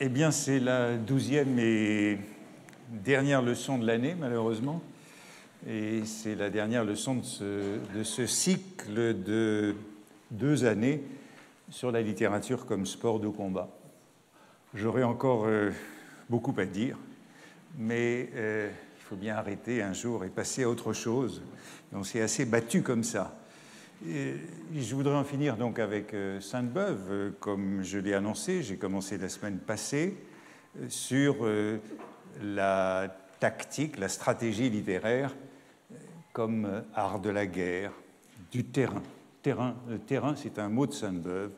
Eh bien, c'est la 12e et dernière leçon de l'année, malheureusement. Et c'est la dernière leçon de ce cycle de 2 années sur la littérature comme sport de combat. J'aurais encore beaucoup à dire, mais il faut bien arrêter un jour et passer à autre chose. Et on s'est assez battu comme ça. Et je voudrais en finir donc avec Sainte-Beuve, comme je l'ai annoncé. J'ai commencé la semaine passée sur la tactique, la stratégie littéraire comme art de la guerre, du terrain. Le terrain, c'est un mot de Sainte-Beuve,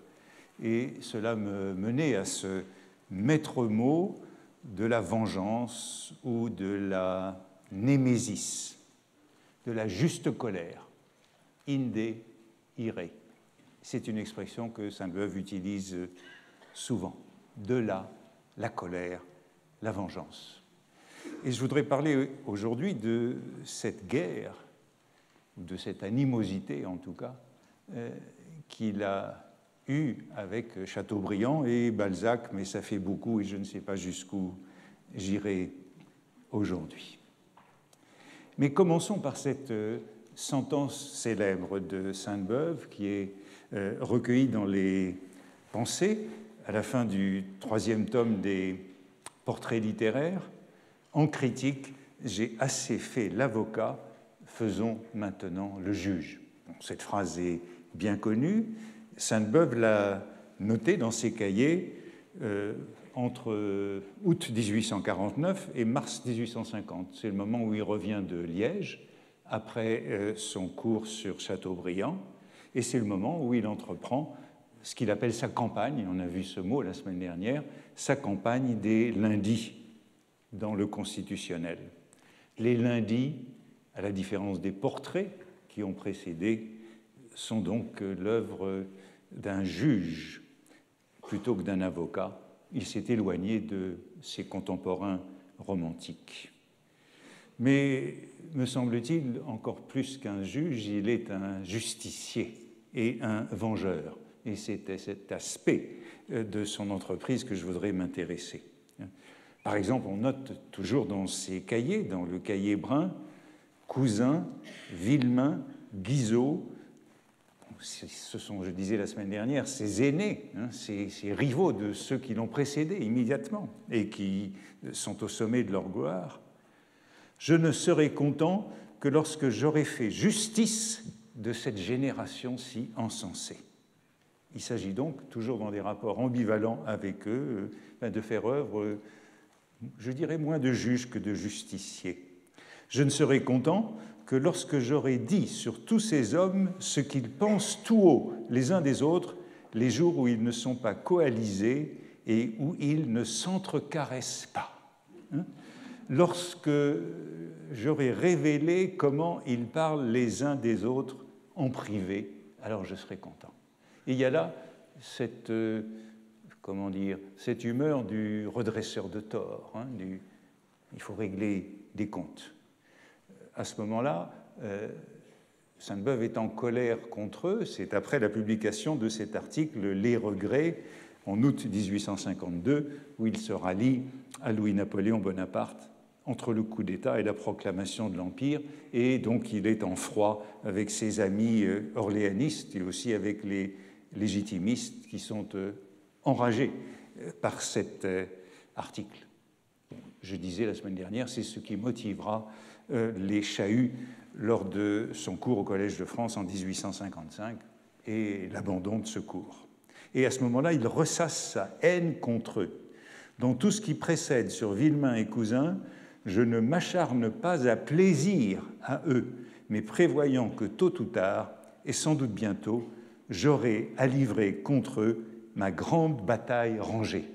et cela me menait à ce maître mot de la vengeance ou de la némésis, de la juste colère, inde ire. C'est une expression que Sainte-Beuve utilise souvent. De là, la colère, la vengeance. Et je voudrais parler aujourd'hui de cette guerre, ou de cette animosité en tout cas, qu'il a eue avec Chateaubriand et Balzac, mais ça fait beaucoup et je ne sais pas jusqu'où j'irai aujourd'hui. Mais commençons par cette sentence célèbre de Sainte-Beuve qui est recueillie dans les Pensées à la fin du 3e tome des Portraits littéraires. En critique, j'ai assez fait l'avocat, faisons maintenant le juge. Bon, cette phrase est bien connue. Sainte-Beuve l'a notée dans ses cahiers entre août 1849 et mars 1850. C'est le moment où il revient de Liège après son cours sur Chateaubriand, et c'est le moment où il entreprend ce qu'il appelle sa campagne, on a vu ce mot la semaine dernière, sa campagne des lundis dans le constitutionnel. Les lundis, à la différence des portraits qui ont précédé, sont donc l'œuvre d'un juge plutôt que d'un avocat. Il s'est éloigné de ses contemporains romantiques. Mais, me semble-t-il, encore plus qu'un juge, il est un justicier et un vengeur. Et c'est cet aspect de son entreprise que je voudrais m'intéresser. Par exemple, on note toujours dans ses cahiers, dans le cahier brun, Cousin, Villemain, Guizot, ce sont, je disais la semaine dernière, ses aînés, ses rivaux de ceux qui l'ont précédé immédiatement et qui sont au sommet de leur gloire. Je ne serai content que lorsque j'aurai fait justice de cette génération si encensée. Il s'agit donc, toujours dans des rapports ambivalents avec eux, de faire œuvre, je dirais, moins de juge que de justicier. Je ne serai content que lorsque j'aurai dit sur tous ces hommes ce qu'ils pensent tout haut les uns des autres, les jours où ils ne sont pas coalisés et où ils ne s'entrecaressent pas. Lorsque j'aurai révélé comment ils parlent les uns des autres en privé, alors je serai content. Et il y a là cette, cette humeur du redresseur de tort, il faut régler des comptes. À ce moment-là, Sainte-Beuve est en colère contre eux. C'est après la publication de cet article « Les regrets » en août 1852, où il se rallie à Louis-Napoléon Bonaparte entre le coup d'État et la proclamation de l'Empire, et donc il est en froid avec ses amis orléanistes et aussi avec les légitimistes qui sont enragés par cet article. Je disais la semaine dernière, c'est ce qui motivera les chahuts lors de son cours au Collège de France en 1855 et l'abandon de ce cours. Et à ce moment-là, il ressasse sa haine contre eux. Dans tout ce qui précède sur Villemain et Cousin, je ne m'acharne pas à plaisir à eux, mais prévoyant que tôt ou tard, et sans doute bientôt, j'aurai à livrer contre eux ma grande bataille rangée.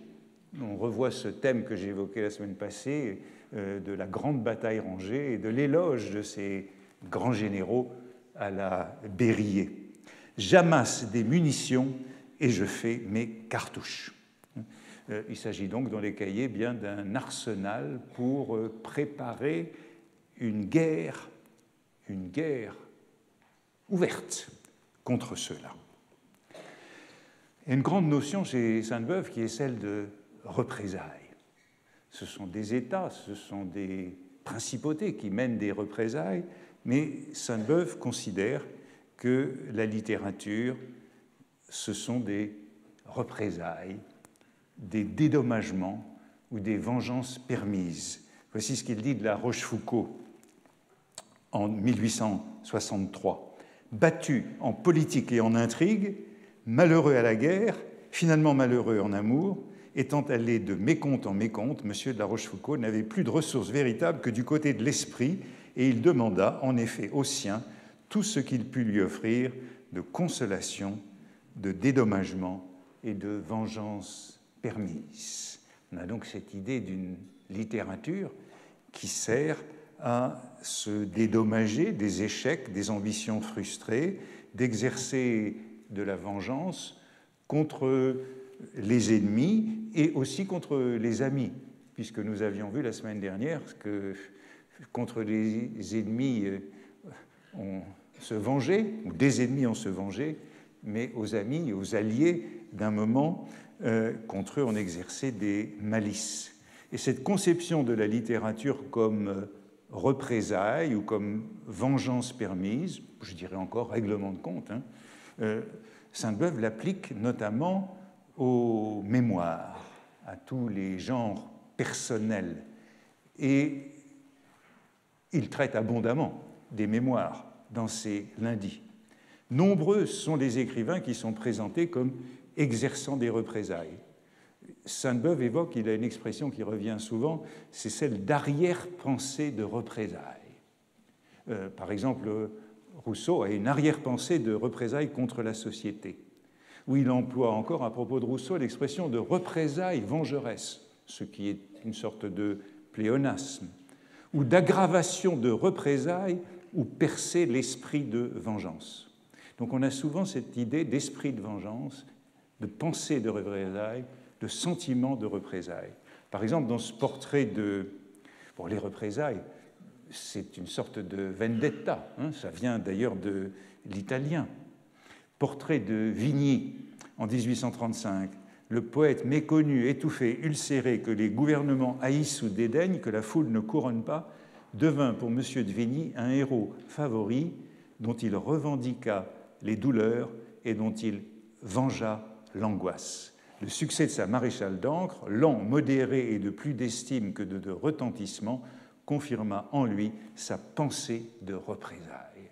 On revoit ce thème que j'ai évoqué la semaine passée, de la grande bataille rangée et de l'éloge de ces grands généraux à la Berryer. J'amasse des munitions et je fais mes cartouches. Il s'agit donc dans les cahiers bien d'un arsenal pour préparer une guerre ouverte contre ceux-là. Il y a une grande notion chez Sainte-Beuve qui est celle de représailles. Ce sont des États, ce sont des principautés qui mènent des représailles, mais Sainte-Beuve considère que la littérature, ce sont des représailles, des dédommagements ou des vengeances permises. Voici ce qu'il dit de La Rochefoucauld en 1863. Battu en politique et en intrigue, malheureux à la guerre, finalement malheureux en amour, étant allé de mécompte en mécompte, M. de La Rochefoucauld n'avait plus de ressources véritables que du côté de l'esprit, et il demanda en effet aux siens tout ce qu'il put lui offrir de consolation, de dédommagement et de vengeance permise. On a donc cette idée d'une littérature qui sert à se dédommager des échecs, des ambitions frustrées, d'exercer de la vengeance contre les ennemis et aussi contre les amis, puisque nous avions vu la semaine dernière que contre les ennemis on se vengeait, ou des ennemis on se vengeait, mais aux amis, aux alliés d'un moment, contre eux on exerçait des malices. Et cette conception de la littérature comme représailles ou comme vengeance permise, je dirais encore règlement de compte, Sainte-Beuve l'applique notamment aux mémoires, à tous les genres personnels. Et il traite abondamment des mémoires dans ses lundis. Nombreux sont les écrivains qui sont présentés comme exerçant des représailles. Sainte-Beuve évoque, il a une expression qui revient souvent, c'est celle d'arrière-pensée de représailles. Par exemple, Rousseau a une arrière-pensée de représailles contre la société, où il emploie encore, à propos de Rousseau, l'expression de représailles vengeresses, ce qui est une sorte de pléonasme, ou d'aggravation de représailles ou percer l'esprit de vengeance. Donc on a souvent cette idée d'esprit de vengeance, de pensée de représailles, de sentiment de représailles. Par exemple, dans ce portrait de... Bon, les représailles, c'est une sorte de vendetta, ça vient d'ailleurs de l'italien. Portrait de Vigny en 1835. Le poète méconnu, étouffé, ulcéré, que les gouvernements haïssent ou dédaignent, que la foule ne couronne pas, devint pour M. de Vigny un héros favori dont il revendiqua les douleurs et dont il vengea l'angoisse. Le succès de sa maréchale d'encre, lent, modéré et de plus d'estime que de retentissement, confirma en lui sa pensée de représailles.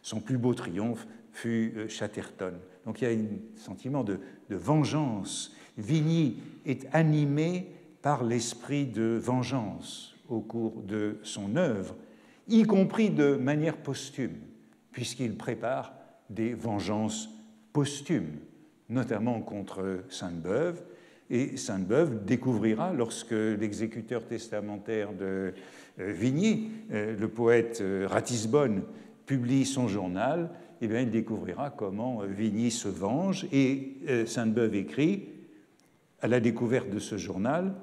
Son plus beau triomphe fut Chatterton. Donc il y a un sentiment de vengeance. Vigny est animé par l'esprit de vengeance au cours de son œuvre, y compris de manière posthume, puisqu'il prépare des vengeances posthumes, notamment contre Sainte-Beuve. Et Sainte-Beuve découvrira, lorsque l'exécuteur testamentaire de Vigny, le poète Ratisbonne, publie son journal, eh bien, il découvrira comment Vigny se venge. Et Sainte-Beuve écrit, à la découverte de ce journal,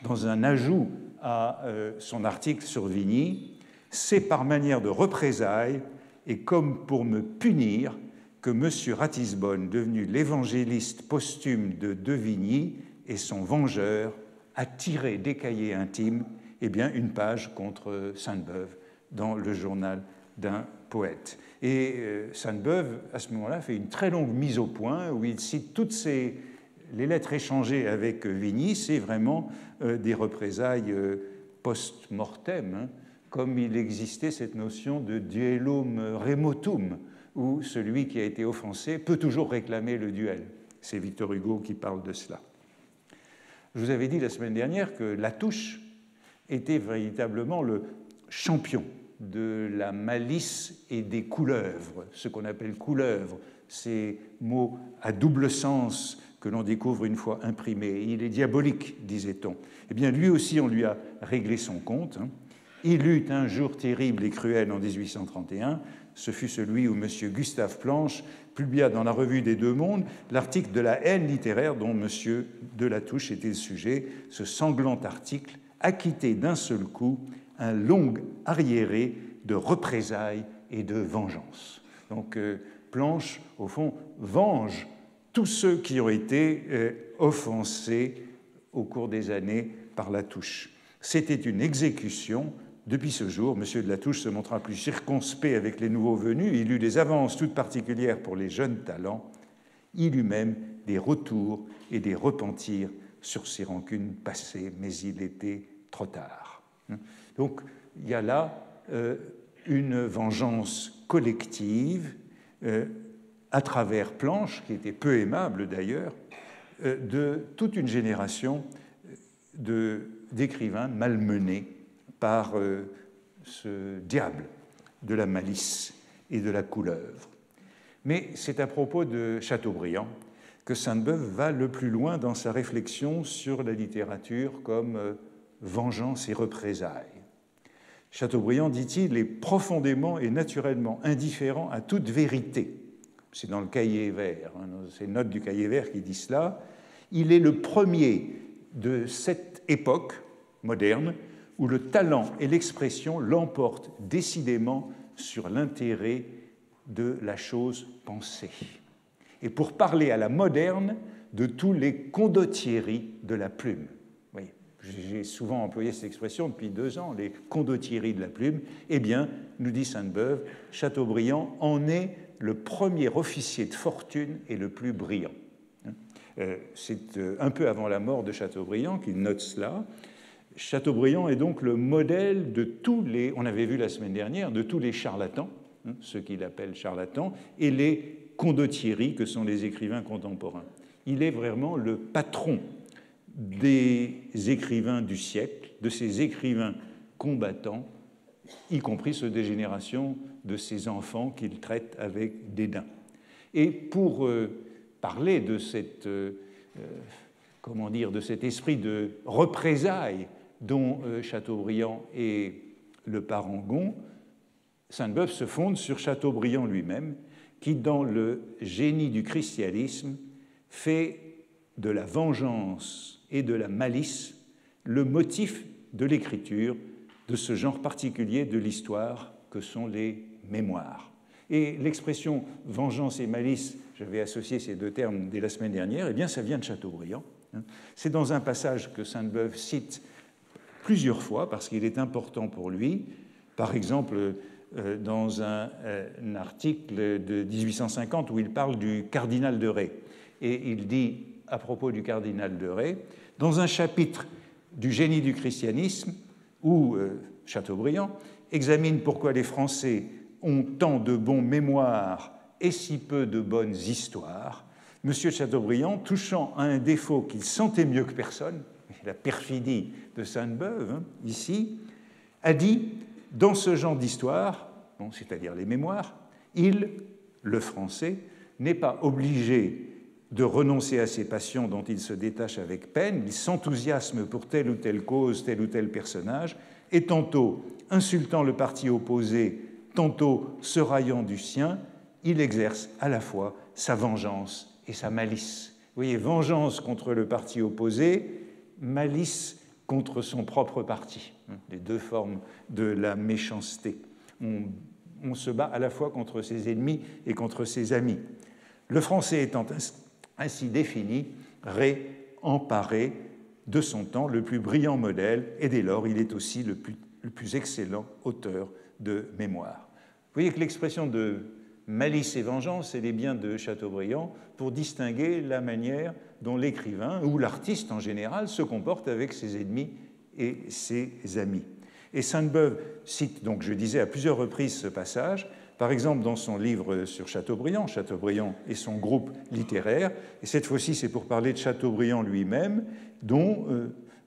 dans un ajout à son article sur Vigny, « C'est par manière de représailles et comme pour me punir que M. Ratisbonne, devenu l'évangéliste posthume de Vigny et son vengeur, a tiré des cahiers intimes une page contre Sainte-Beuve dans le journal d'un poète. » Et Sainte-Beuve, à ce moment-là, fait une très longue mise au point où il cite toutes les lettres échangées avec Vigny, c'est vraiment des représailles post-mortem, comme il existait cette notion de duellum remotum, où celui qui a été offensé peut toujours réclamer le duel. C'est Victor Hugo qui parle de cela. Je vous avais dit la semaine dernière que Latouche était véritablement le champion de la malice et des couleuvres, ce qu'on appelle couleuvres, ces mots à double sens que l'on découvre une fois imprimés. Il est diabolique, disait-on. Eh bien, lui aussi, on lui a réglé son compte. Il eut un jour terrible et cruel en 1831. Ce fut celui où M. Gustave Planche publia dans la Revue des Deux Mondes l'article de la haine littéraire dont M. de Latouche était le sujet, ce sanglant article, acquitté d'un seul coup un long arriéré de représailles et de vengeance. Donc Planche, au fond, venge tous ceux qui ont été offensés au cours des années par Latouche. C'était une exécution. Depuis ce jour, M. de Latouche se montra plus circonspect avec les nouveaux venus. Il eut des avances toutes particulières pour les jeunes talents. Il eut même des retours et des repentirs sur ses rancunes passées, mais il était trop tard. Donc, il y a là une vengeance collective à travers Planche, qui était peu aimable d'ailleurs, de toute une génération d'écrivains malmenés par ce diable de la malice et de la couleuvre. Mais c'est à propos de Chateaubriand que Sainte-Beuve va le plus loin dans sa réflexion sur la littérature comme vengeance et représailles. Chateaubriand, dit-il, est profondément et naturellement indifférent à toute vérité. C'est dans le Cahier vert, c'est une note du Cahier vert qui dit cela. Il est le premier de cette époque moderne où le talent et l'expression l'emportent décidément sur l'intérêt de la chose pensée. Et pour parler à la moderne de tous les condottieri de la plume. Oui, j'ai souvent employé cette expression depuis 2 ans, les condottieri de la plume. Eh bien, nous dit Sainte-Beuve, Chateaubriand en est le premier officier de fortune et le plus brillant. C'est un peu avant la mort de Chateaubriand qu'il note cela. Chateaubriand est donc le modèle de tous les, on avait vu la semaine dernière, de tous les charlatans, ceux qu'il appelle charlatans, et les condottieri, que sont les écrivains contemporains. Il est vraiment le patron des écrivains du siècle, de ces écrivains combattants, y compris ceux des générations de ces enfants qu'il traite avec dédain. Et pour parler de cette, de cet esprit de représailles dont Chateaubriand est le parangon, Sainte-Beuve se fonde sur Chateaubriand lui-même, qui, dans le génie du christianisme, fait de la vengeance et de la malice le motif de l'écriture de ce genre particulier de l'histoire que sont les mémoires. Et l'expression vengeance et malice, j'avais associé ces 2 termes dès la semaine dernière, eh bien ça vient de Chateaubriand. C'est dans un passage que Sainte-Beuve cite plusieurs fois parce qu'il est important pour lui. Par exemple, dans un article de 1850 où il parle du cardinal de Rais. Et il dit, à propos du cardinal de Rais, dans un chapitre du génie du christianisme, où Chateaubriand examine pourquoi les Français ont tant de bons mémoires et si peu de bonnes histoires, M. Chateaubriand, touchant à un défaut qu'il sentait mieux que personne, la perfidie de Sainte-Beuve, ici, a dit « Dans ce genre d'histoire, c'est-à-dire les mémoires, il, le Français, n'est pas obligé de renoncer à ses passions dont il se détache avec peine, il s'enthousiasme pour telle ou telle cause, tel ou tel personnage, et tantôt, insultant le parti opposé, tantôt se raillant du sien, il exerce à la fois sa vengeance et sa malice. Vous voyez, vengeance contre le parti opposé, malice contre son propre parti, les 2 formes de la méchanceté. On se bat à la fois contre ses ennemis et contre ses amis. Le Français étant ainsi défini, Rais, emparé de son temps, le plus brillant modèle, et dès lors, il est aussi le plus excellent auteur de mémoire. Vous voyez que l'expression de malice et vengeance, elle est bien de Chateaubriand pour distinguer la manière dont l'écrivain, ou l'artiste en général, se comporte avec ses ennemis et ses amis. Et Sainte-Beuve cite, donc je disais à plusieurs reprises ce passage, par exemple dans son livre sur Chateaubriand, Chateaubriand et son groupe littéraire, et cette fois-ci c'est pour parler de Chateaubriand lui-même, dont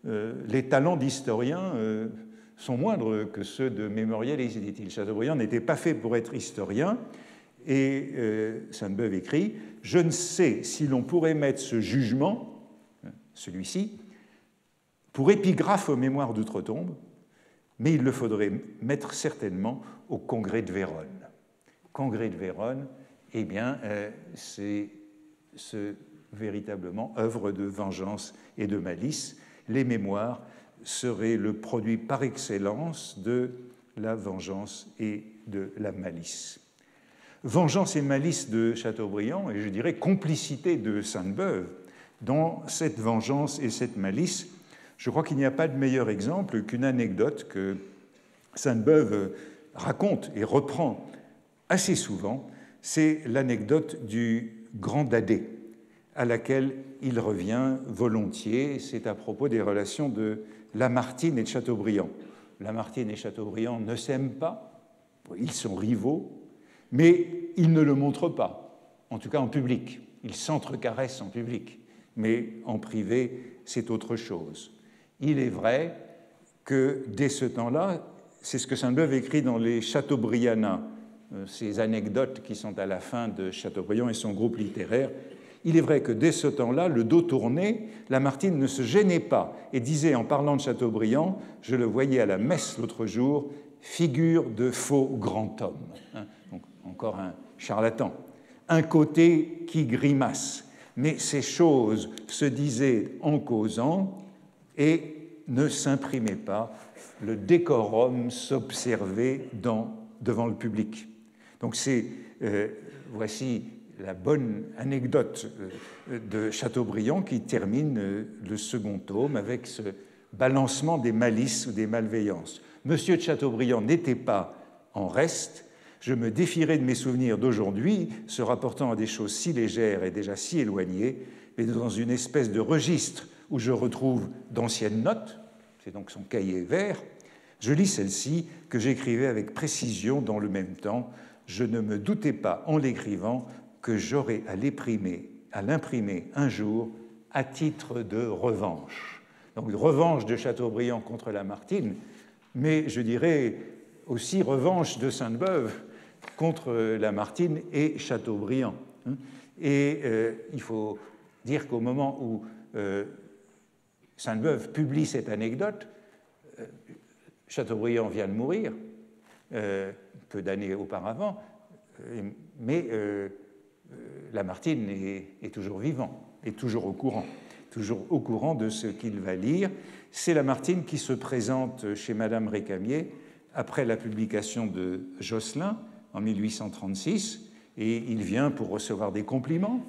les talents d'historien sont moindres que ceux de mémorialiste, dit-il. Chateaubriand n'était pas fait pour être historien, et Sainte-Beuve écrit « Je ne sais si l'on pourrait mettre ce jugement, celui-ci, pour épigraphe aux mémoires d'outre-tombe, mais il le faudrait mettre certainement au Congrès de Vérone. » Congrès de Vérone, eh bien, c'est véritablement œuvre de vengeance et de malice. Les mémoires seraient le produit par excellence de la vengeance et de la malice. vengeance et malice de Chateaubriand, et je dirais complicité de Sainte-Beuve dans cette vengeance et cette malice. Je crois qu'il n'y a pas de meilleur exemple qu'une anecdote que Sainte-Beuve raconte et reprend assez souvent, c'est l'anecdote du Grand Dadais, à laquelle il revient volontiers. C'est à propos des relations de Lamartine et de Chateaubriand. Lamartine et Chateaubriand ne s'aiment pas, ils sont rivaux, mais ils ne le montrent pas, en tout cas en public. Ils s'entrecaressent en public, mais en privé, c'est autre chose. Il est vrai que dès ce temps-là, c'est ce que Sainte-Beuve écrit dans les Chateaubriannas, ces anecdotes qui sont à la fin de Chateaubriand et son groupe littéraire. Il est vrai que dès ce temps-là, le dos tourné, Lamartine ne se gênait pas et disait en parlant de Chateaubriand, je le voyais à la messe l'autre jour, figure de faux grand homme. Donc, encore un charlatan. Un côté qui grimace. Mais ces choses se disaient en causant et ne s'imprimaient pas. Le décorum s'observait devant le public. Donc voici la bonne anecdote de Chateaubriand qui termine le second tome avec ce balancement des malices ou des malveillances. Monsieur de Chateaubriand n'était pas en reste. Je me défierais de mes souvenirs d'aujourd'hui, se rapportant à des choses si légères et déjà si éloignées, mais dans une espèce de registre où je retrouve d'anciennes notes, c'est donc son cahier vert, je lis celle-ci que j'écrivais avec précision dans le même temps. Je ne me doutais pas en l'écrivant que j'aurais à l'imprimer un jour à titre de revanche. Donc revanche de Chateaubriand contre Lamartine, mais je dirais aussi revanche de Sainte-Beuve contre Lamartine et Chateaubriand. Et il faut dire qu'au moment où Sainte-Beuve publie cette anecdote, Chateaubriand vient de mourir, peu d'années auparavant, mais Lamartine est toujours vivant, est toujours au courant de ce qu'il va lire. C'est Lamartine qui se présente chez Madame Récamier après la publication de Josselin en 1836, et il vient pour recevoir des compliments.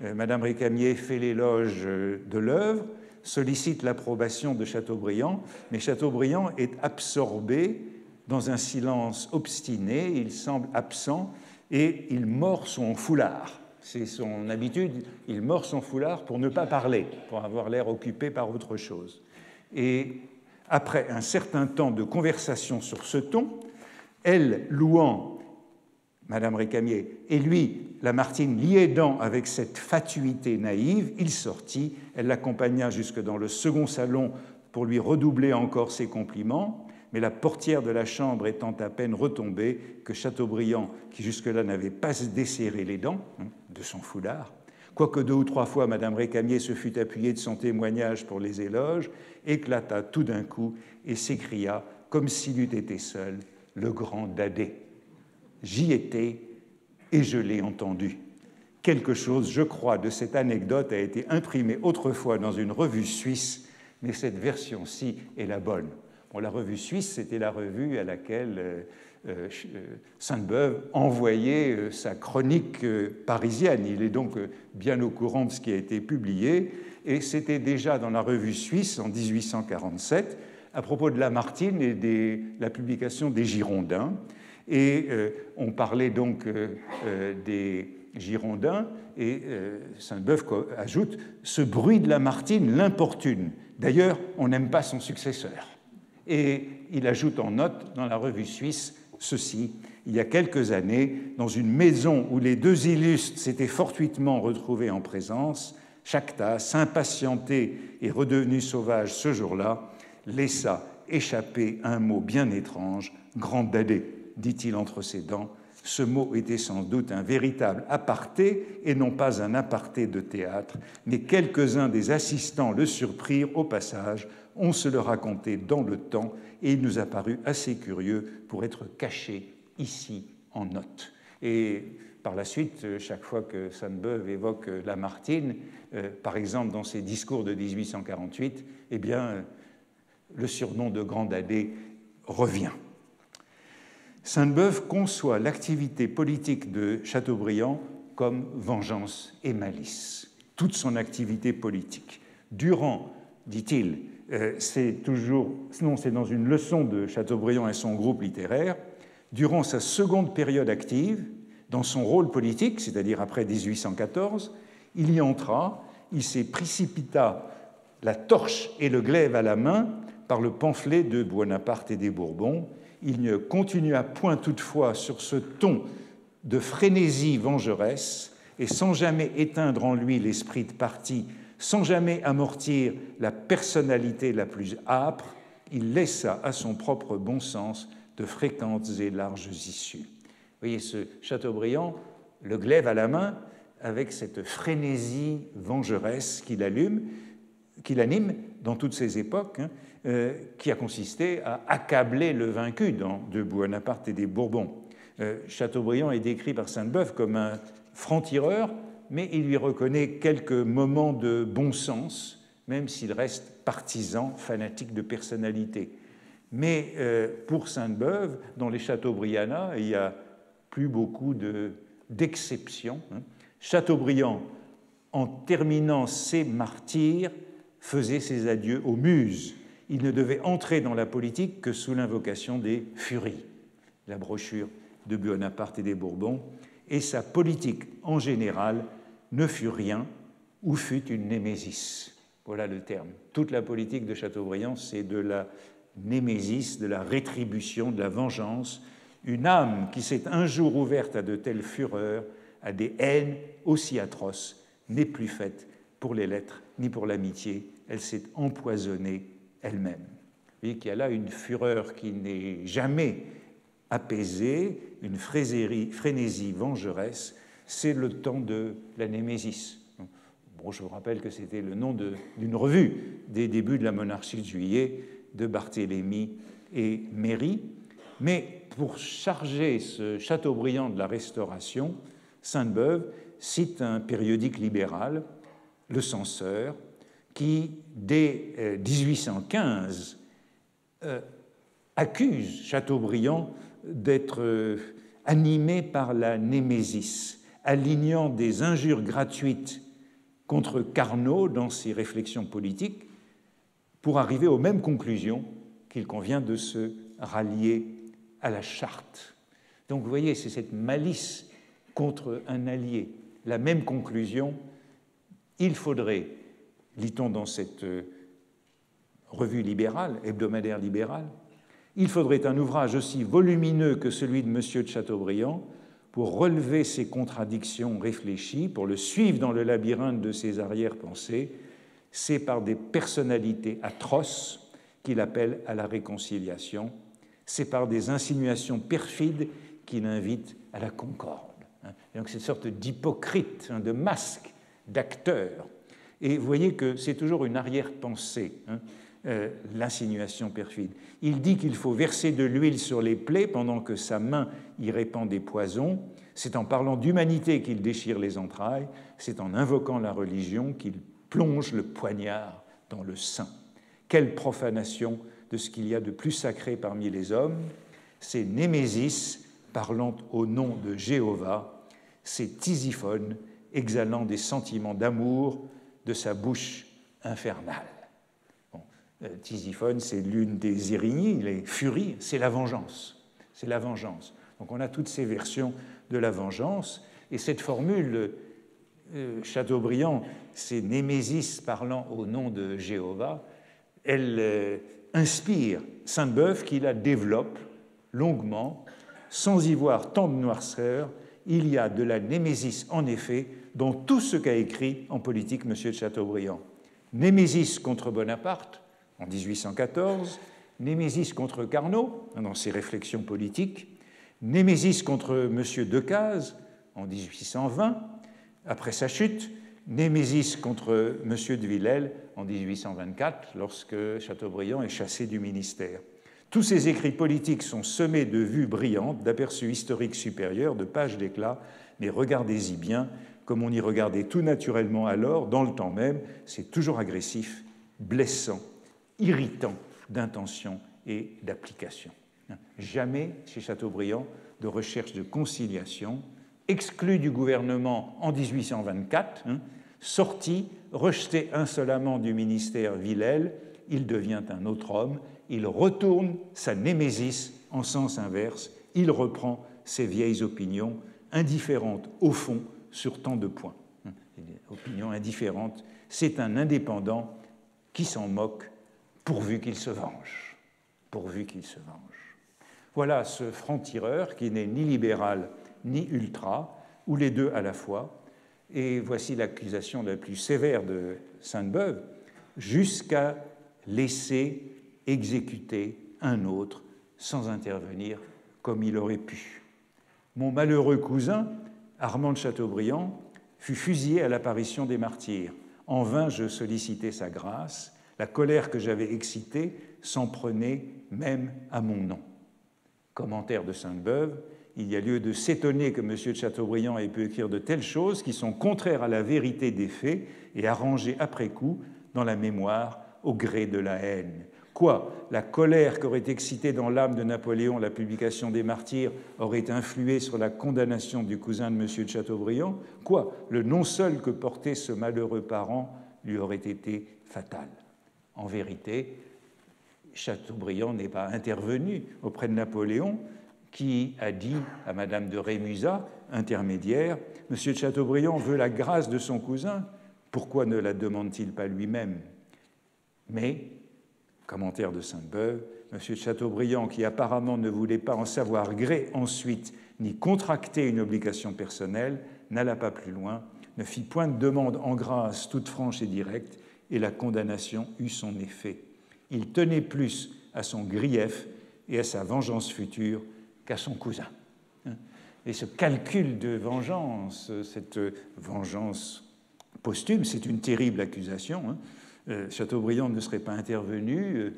Madame Récamier fait l'éloge de l'œuvre, sollicite l'approbation de Chateaubriand, mais Chateaubriand est absorbé dans un silence obstiné, il semble absent et il mord son foulard. C'est son habitude, il mord son foulard pour ne pas parler, pour avoir l'air occupé par autre chose. Et après un certain temps de conversation sur ce ton, elle louant Madame Récamier et lui, Lamartine, l'y aidant avec cette fatuité naïve, il sortit, elle l'accompagna jusque dans le second salon pour lui redoubler encore ses compliments, mais la portière de la chambre étant à peine retombée, que Chateaubriand, qui jusque-là n'avait pas desserré les dents de son foulard, quoique 2 ou 3 fois Madame Récamier se fût appuyée de son témoignage pour les éloges, éclata tout d'un coup et s'écria, comme s'il eût été seul, le grand Dadais. J'y étais et je l'ai entendu. Quelque chose, je crois, de cette anecdote a été imprimé autrefois dans une revue suisse, mais cette version-ci est la bonne. Bon, la revue suisse, c'était la revue à laquelle Sainte-Beuve envoyait sa chronique parisienne. Il est donc bien au courant de ce qui a été publié, et c'était déjà dans la revue suisse en 1847, à propos de Lamartine et de la publication des Girondins. Et on parlait donc des Girondins, et Sainte-Beuve ajoute « Ce bruit de Lamartine l'importune. D'ailleurs, on n'aime pas son successeur. » Et il ajoute en note dans la revue suisse ceci: il y a quelques années, dans une maison où les 2 illustres s'étaient fortuitement retrouvés en présence, Chactas, impatienté et redevenu sauvage ce jour-là, laissa échapper un mot bien étrange, « grand Dadais », dit-il entre ses dents. Ce mot était sans doute un véritable aparté et non pas un aparté de théâtre, mais quelques-uns des assistants le surprirent au passage. On se le racontait dans le temps et il nous a paru assez curieux pour être caché ici en note. Et par la suite, chaque fois que Sainte-Beuve évoque Lamartine, par exemple dans ses discours de 1848, eh bien, le surnom de Grand Dadais revient. Sainte-Beuve conçoit l'activité politique de Chateaubriand comme vengeance et malice, toute son activité politique. Durant, dit-il, c'est dans une leçon de Chateaubriand et son groupe littéraire, durant sa seconde période active, dans son rôle politique, c'est-à-dire après 1814, il y entra, il s'y précipita la torche et le glaive à la main par le pamphlet de Buonaparte et des Bourbons. Il ne continua point toutefois sur ce ton de frénésie vengeresse et sans jamais éteindre en lui l'esprit de parti, sans jamais amortir la personnalité la plus âpre, il laissa à son propre bon sens de fréquentes et larges issues. Vous voyez ce Chateaubriand, le glaive à la main, avec cette frénésie vengeresse qu'il anime dans toutes ces époques, qui a consisté à accabler le vaincu de Buonaparte et des Bourbons. Chateaubriand est décrit par Sainte-Beuve comme un franc-tireur, mais il lui reconnaît quelques moments de bon sens, même s'il reste partisan, fanatique de personnalité. Mais pour Sainte-Beuve, dans les Chateaubriandas, il n'y a plus beaucoup d'exceptions. Chateaubriand, en terminant ses martyrs, faisait ses adieux aux muses. Il ne devait entrer dans la politique que sous l'invocation des furies, la brochure de Buonaparte et des Bourbons, et sa politique en général ne fut rien ou fut une némésis. Voilà le terme. Toute la politique de Chateaubriand, c'est de la némésis, de la rétribution, de la vengeance, une âme qui s'est un jour ouverte à de telles fureurs, à des haines aussi atroces, n'est plus faite pour les lettres ni pour l'amitié, elle s'est empoisonnée elle-même. Vous voyez qu'il y a là une fureur qui n'est jamais apaisée, une frénésie vengeresse, c'est le temps de la némésis. Bon, je vous rappelle que c'était le nom d'une revue des débuts de la monarchie de Juillet, de Barthélemy et Méry. Mais pour charger ce Chateaubriand de la Restauration, Sainte-Beuve cite un périodique libéral, Le Censeur, qui, dès 1815, accuse Chateaubriand d'être animé par la némésis, alignant des injures gratuites contre Carnot dans ses réflexions politiques pour arriver aux mêmes conclusions qu'il convient de se rallier à la charte. Donc vous voyez, c'est cette malice contre un allié, la même conclusion. Il faudrait, lit-on dans cette revue libérale, hebdomadaire libérale, il faudrait un ouvrage aussi volumineux que celui de M. de Chateaubriand pour relever ses contradictions réfléchies, pour le suivre dans le labyrinthe de ses arrière-pensées. C'est par des personnalités atroces qu'il appelle à la réconciliation, c'est par des insinuations perfides qu'il invite à la concorde. Et donc cette sorte d'hypocrite, de masque, d'acteur. Et vous voyez que c'est toujours une arrière-pensée, l'insinuation perfide. Il dit qu'il faut verser de l'huile sur les plaies pendant que sa main y répand des poisons. C'est en parlant d'humanité qu'il déchire les entrailles. C'est en invoquant la religion qu'il plonge le poignard dans le sein. Quelle profanation de ce qu'il y a de plus sacré parmi les hommes. C'est Némésis parlant au nom de Jéhovah. C'est Tisiphone exhalant des sentiments d'amour de sa bouche infernale. Tisiphone, c'est l'une des Érignies, les furies, c'est la vengeance. C'est la vengeance. Donc on a toutes ces versions de la vengeance, et cette formule, Chateaubriand, c'est Némésis parlant au nom de Jéhovah, elle inspire Sainte-Beuve qui la développe longuement, sans y voir tant de noirceur. Il y a de la némésis, en effet, dans tout ce qu'a écrit en politique M. de Chateaubriand. Némésis contre Bonaparte, en 1814, némésis contre Carnot, dans ses réflexions politiques, némésis contre M. Decazes, en 1820, après sa chute, némésis contre M. de Villèle, en 1824, lorsque Chateaubriand est chassé du ministère. Tous ces écrits politiques sont semés de vues brillantes, d'aperçus historiques supérieurs, de pages d'éclat, mais regardez-y bien, comme on y regardait tout naturellement alors, dans le temps même, c'est toujours agressif, blessant, irritant d'intention et d'application. jamais chez Chateaubriand de recherche de conciliation, exclu du gouvernement en 1824, sorti, rejeté insolemment du ministère Villèle, il devient un autre homme, il retourne sa némésis en sens inverse, il reprend ses vieilles opinions, indifférentes au fond sur tant de points. Opinion indifférente, c'est un indépendant qui s'en moque pourvu qu'il se venge. Pourvu qu'il se venge. Voilà ce franc-tireur qui n'est ni libéral ni ultra, ou les deux à la fois, et voici l'accusation la plus sévère de Sainte-Beuve, jusqu'à laisser exécuter un autre sans intervenir comme il aurait pu. Mon malheureux cousin, Armand de Chateaubriand, fut fusillé à l'apparition des martyrs. En vain je sollicitais sa grâce, la colère que j'avais excitée s'en prenait même à mon nom. Commentaire de Sainte-Beuve, il y a lieu de s'étonner que M. de Chateaubriand ait pu écrire de telles choses qui sont contraires à la vérité des faits et arrangées après coup dans la mémoire au gré de la haine. Quoi, la colère qu'aurait excitée dans l'âme de Napoléon la publication des Martyrs aurait influé sur la condamnation du cousin de M. de Chateaubriand? Quoi, le nom seul que portait ce malheureux parent lui aurait été fatal? En vérité, Chateaubriand n'est pas intervenu auprès de Napoléon, qui a dit à Madame de Rémusat, intermédiaire, « Monsieur de Chateaubriand veut la grâce de son cousin, pourquoi ne la demande-t-il pas lui-même » Mais, commentaire de Sainte-Beuve, Monsieur de Chateaubriand, qui apparemment ne voulait pas en savoir gré ensuite, ni contracter une obligation personnelle, n'alla pas plus loin, ne fit point de demande en grâce toute franche et directe, et la condamnation eut son effet. Il tenait plus à son grief et à sa vengeance future qu'à son cousin. Et ce calcul de vengeance, cette vengeance posthume, c'est une terrible accusation. Chateaubriand ne serait pas intervenu,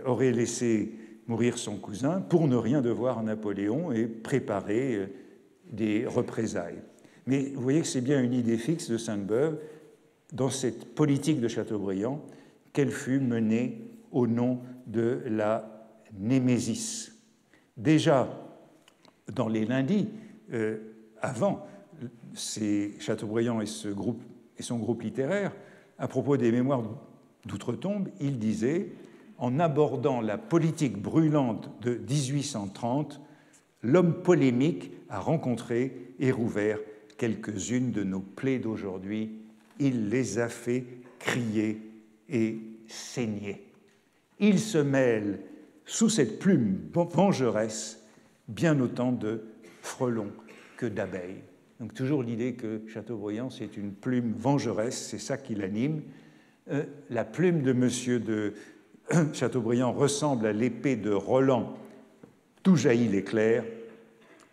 aurait laissé mourir son cousin pour ne rien devoir à Napoléon et préparer des représailles. Mais vous voyez que c'est bien une idée fixe de Sainte-Beuve dans cette politique de Chateaubriand qu'elle fut menée au nom de la némésis. Déjà, dans les lundis, avant, c'est Chateaubriand et son groupe littéraire, à propos des mémoires d'outre-tombe, il disait, en abordant la politique brûlante de 1830, l'homme polémique a rencontré et rouvert quelques-unes de nos plaies d'aujourd'hui. Il les a fait crier et saigner. Il se mêle sous cette plume vengeresse bien autant de frelons que d'abeilles. Donc toujours l'idée que Chateaubriand, c'est une plume vengeresse, c'est ça qui l'anime. La plume de M. de Chateaubriand ressemble à l'épée de Roland, d'où jaillit l'éclair,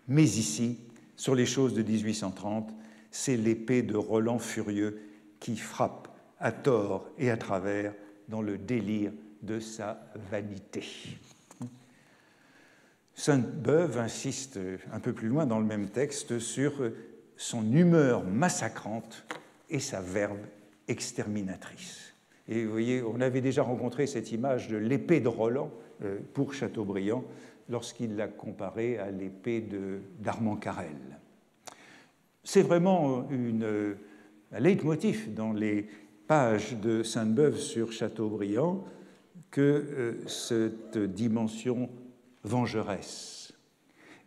mais ici, sur les choses de 1830, c'est l'épée de Roland furieux qui frappe à tort et à travers dans le délire de sa vanité. Sainte-Beuve insiste un peu plus loin dans le même texte sur son humeur massacrante et sa verve exterminatrice. Et vous voyez, on avait déjà rencontré cette image de l'épée de Roland pour Chateaubriand lorsqu'il l'a comparée à l'épée d'Armand Carrel. C'est vraiment un leitmotiv dans les pages de Sainte-Beuve sur Chateaubriand que cette dimension vengeresse.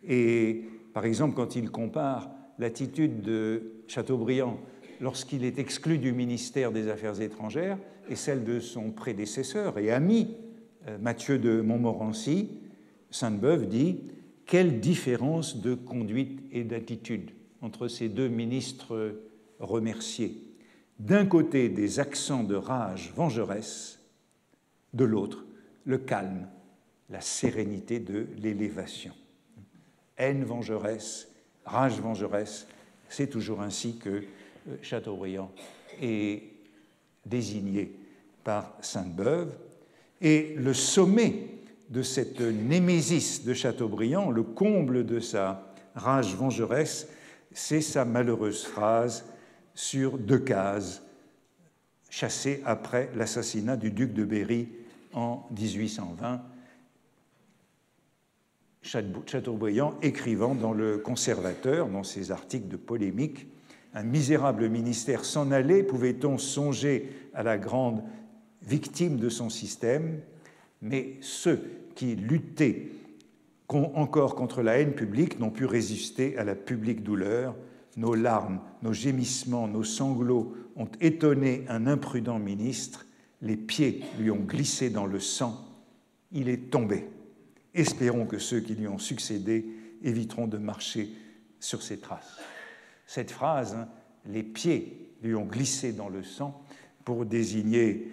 Et par exemple, quand il compare l'attitude de Chateaubriand lorsqu'il est exclu du ministère des Affaires étrangères et celle de son prédécesseur et ami, Mathieu de Montmorency, Sainte-Beuve dit « Quelle différence de conduite et d'attitude entre ces deux ministres remerciés. D'un côté, des accents de rage vengeresse, de l'autre, le calme, la sérénité de l'élévation. Haine vengeresse, rage vengeresse, c'est toujours ainsi que Chateaubriand est désigné par Sainte-Beuve. Et le sommet de cette némésis de Chateaubriand, le comble de sa rage vengeresse, c'est sa malheureuse phrase sur Decazes, chassé après l'assassinat du duc de Berry en 1820. Chateaubriand écrivant dans Le Conservateur, dans ses articles de polémique, « Un misérable ministère s'en allait, pouvait-on songer à la grande victime de son système, mais ceux qui luttaient encore contre la haine publique n'ont pu résister à la publique douleur. Nos larmes, nos gémissements, nos sanglots ont étonné un imprudent ministre. Les pieds lui ont glissé dans le sang. Il est tombé. Espérons que ceux qui lui ont succédé éviteront de marcher sur ses traces. » Cette phrase, hein, les pieds lui ont glissé dans le sang, pour désigner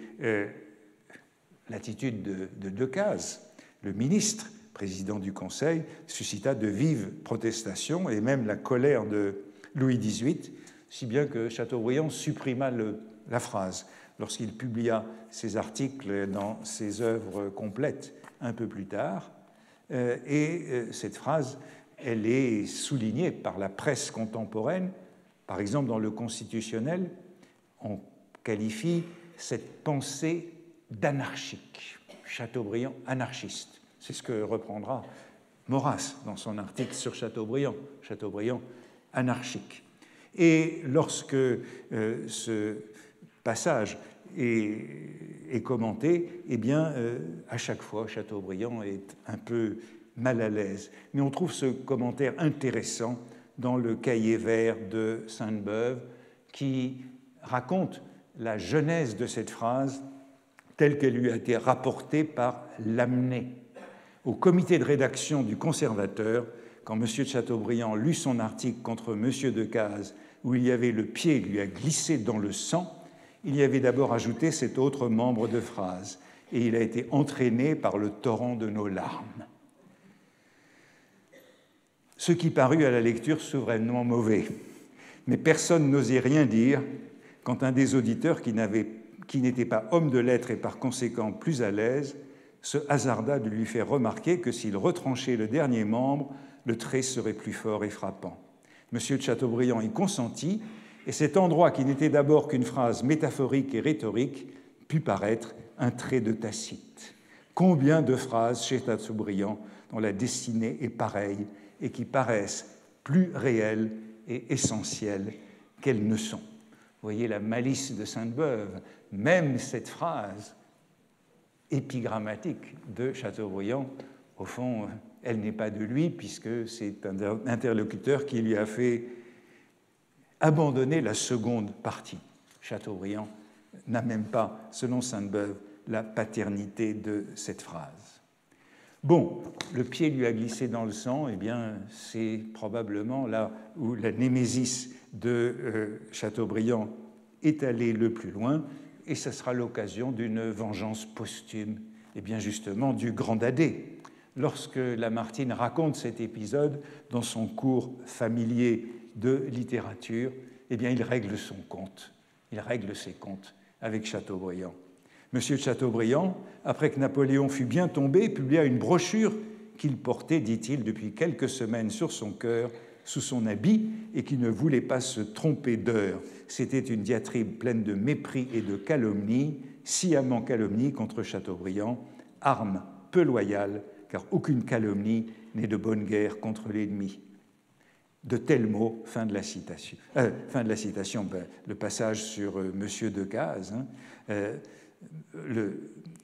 l'attitude de Decazes, le ministre, président du Conseil, suscita de vives protestations et même la colère de Louis XVIII, si bien que Chateaubriand supprima la phrase lorsqu'il publia ses articles dans ses œuvres complètes un peu plus tard. Cette phrase, elle est soulignée par la presse contemporaine. Par exemple, dans Le Constitutionnel, on qualifie cette pensée d'anarchique. Chateaubriand anarchiste. C'est ce que reprendra Maurras dans son article sur Chateaubriand. Chateaubriand anarchique. Et lorsque ce passage est commenté, eh bien, à chaque fois, Chateaubriand est un peu mal à l'aise. Mais on trouve ce commentaire intéressant dans le Cahier vert de Sainte-Beuve qui raconte la genèse de cette phrase telle qu'elle lui a été rapportée par Lamennais. Au comité de rédaction du Conservateur, quand M. de Chateaubriand lut son article contre M. Decazes, où il y avait « le pied lui a glissé dans le sang », il y avait d'abord ajouté cet autre membre de phrase « et il a été entraîné par le torrent de nos larmes ». Ce qui parut à la lecture souverainement mauvais. Mais personne n'osait rien dire quand un des auditeurs qui n'était pas homme de lettres et par conséquent plus à l'aise se hasarda de lui faire remarquer que s'il retranchait le dernier membre, le trait serait plus fort et frappant. M. de Chateaubriand y consentit, et cet endroit qui n'était d'abord qu'une phrase métaphorique et rhétorique put paraître un trait de Tacite. Combien de phrases chez Chateaubriand dont la destinée est pareille et qui paraissent plus réelles et essentielles qu'elles ne sont. Vous voyez la malice de Sainte-Beuve. Même cette phrase épigrammatique de Chateaubriand, au fond, elle n'est pas de lui, puisque c'est un interlocuteur qui lui a fait abandonner la seconde partie. Chateaubriand n'a même pas, selon Sainte-Beuve, la paternité de cette phrase. Bon, le pied lui a glissé dans le sang, eh bien, c'est probablement là où la némésis de Chateaubriand est allée le plus loin, et ce sera l'occasion d'une vengeance posthume, et bien justement du Grand Dadais. Lorsque Lamartine raconte cet épisode dans son cours familier de littérature, eh bien, il règle son compte. Il règle ses comptes avec Chateaubriand. Monsieur de Chateaubriand, après que Napoléon fut bien tombé, publia une brochure qu'il portait, dit-il, depuis quelques semaines sur son cœur, sous son habit, et qui ne voulait pas se tromper d'heure. C'était une diatribe pleine de mépris et de calomnie, sciemment calomnie contre Chateaubriand, arme peu loyale, car aucune calomnie n'est de bonne guerre contre l'ennemi. De tels mots, fin de la citation. Le passage sur M. Decazes,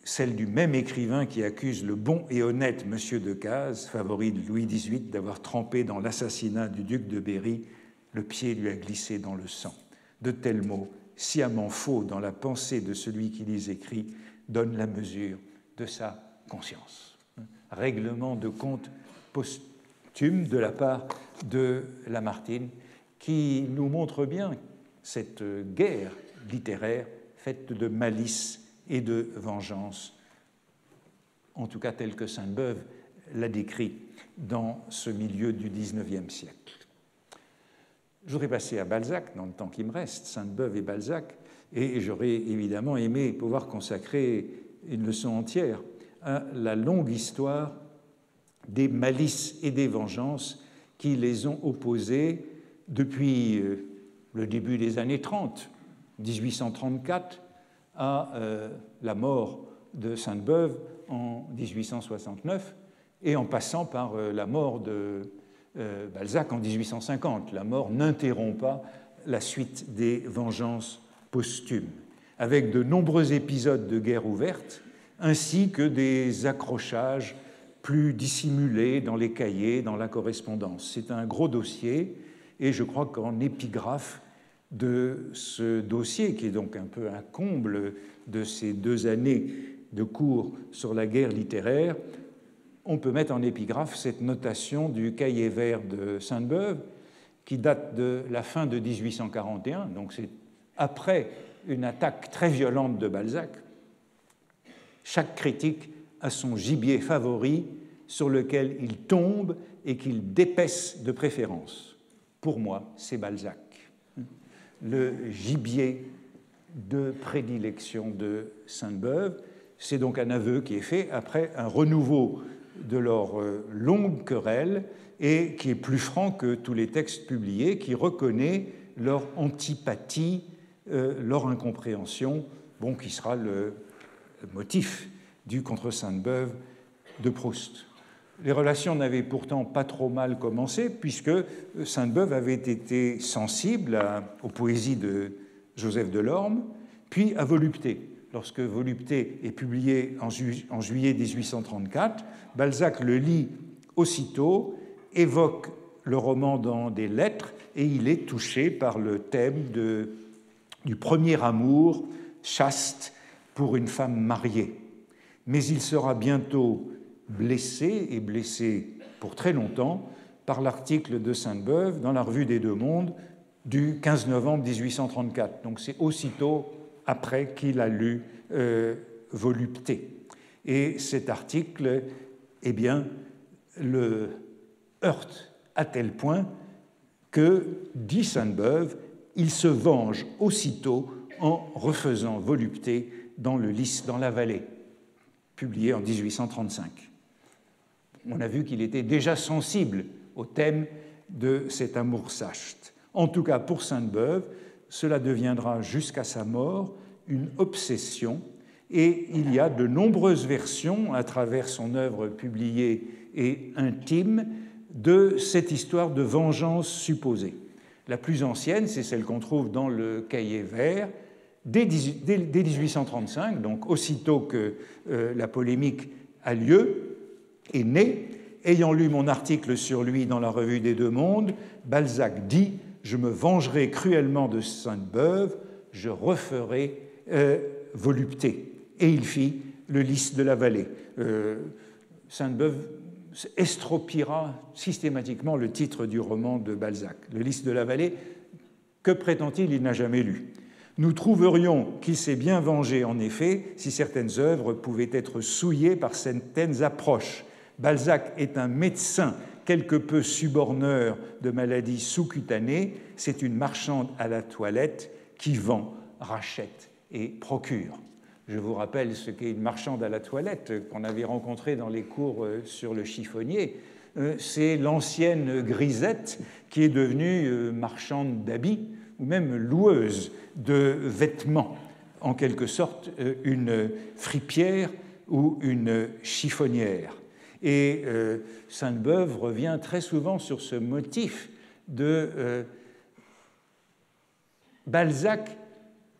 celle du même écrivain qui accuse le bon et honnête M. Decazes, favori de Louis XVIII, d'avoir trempé dans l'assassinat du duc de Berry, le pied lui a glissé dans le sang. De tels mots, sciemment faux dans la pensée de celui qui les écrit, donnent la mesure de sa conscience. Règlement de compte posthume de la part de Lamartine, qui nous montre bien cette guerre littéraire faite de malice et de vengeance, en tout cas tel que Sainte-Beuve l'a décrit dans ce milieu du XIXe siècle. Je voudrais passer à Balzac dans le temps qui me reste, Sainte-Beuve et Balzac, et j'aurais évidemment aimé pouvoir consacrer une leçon entière à la longue histoire des malices et des vengeances qui les ont opposés depuis le début des années 30, 1834, à la mort de Sainte-Beuve en 1869, et en passant par la mort de Balzac en 1850. La mort n'interrompt pas la suite des vengeances posthumes, avec de nombreux épisodes de guerre ouverte, ainsi que des accrochages plus dissimulés dans les cahiers, dans la correspondance. C'est un gros dossier, et je crois qu'en épigraphe de ce dossier, qui est donc un peu un comble de ces 2 années de cours sur la guerre littéraire, on peut mettre en épigraphe cette notation du cahier vert de Sainte-Beuve, qui date de la fin de 1841, donc c'est après une attaque très violente de Balzac. Chaque critique a son gibier favori sur lequel il tombe et qu'il dépaisse de préférence. Pour moi, c'est Balzac, le gibier de prédilection de Sainte-Beuve. C'est donc un aveu qui est fait après un renouveau de leur longue querelle et qui est plus franc que tous les textes publiés, qui reconnaît leur antipathie, leur incompréhension, bon, qui sera le motif du Contre Sainte-Beuve de Proust. Les relations n'avaient pourtant pas trop mal commencé, puisque Sainte-Beuve avait été sensible aux poésies de Joseph Delorme, puis à Volupté. Lorsque Volupté est publié en juillet 1834, Balzac le lit aussitôt, évoque le roman dans des lettres, et il est touché par le thème du premier amour chaste pour une femme mariée. Mais il sera bientôt blessé, et blessé pour très longtemps, par l'article de Sainte-Beuve dans la Revue des Deux Mondes du 15 novembre 1834. Donc c'est aussitôt après qu'il a lu Volupté. Et cet article, eh bien, le heurte à tel point que, dit Sainte-Beuve, il se venge aussitôt en refaisant Volupté dans le Lys dans la vallée, publié en 1835. On a vu qu'il était déjà sensible au thème de cet amour chaste. En tout cas, pour Sainte-Beuve, cela deviendra jusqu'à sa mort une obsession, et il y a de nombreuses versions à travers son œuvre publiée et intime de cette histoire de vengeance supposée. La plus ancienne, c'est celle qu'on trouve dans le Cahier vert, dès 1835, donc aussitôt que la polémique a lieu, est née. Ayant lu mon article sur lui dans la Revue des Deux Mondes, Balzac dit « Je me vengerai cruellement de Sainte-Beuve, je referai Volupté ». Et il fit le Lys de la vallée. Sainte-Beuve estropiera systématiquement le titre du roman de Balzac. Le Lys de la vallée, que prétend-il? Il n'a jamais lu. Nous trouverions qu'il s'est bien vengé, en effet, si certaines œuvres pouvaient être souillées par certaines approches. Balzac est un médecin quelque peu suborneur de maladies sous-cutanées. C'est une marchande à la toilette qui vend, rachète et procure. Je vous rappelle ce qu'est une marchande à la toilette qu'on avait rencontrée dans les cours sur le chiffonnier. C'est l'ancienne grisette qui est devenue marchande d'habits ou même loueuse de vêtements, en quelque sorte une fripière ou une chiffonnière. Et Sainte-Beuve revient très souvent sur ce motif de Balzac,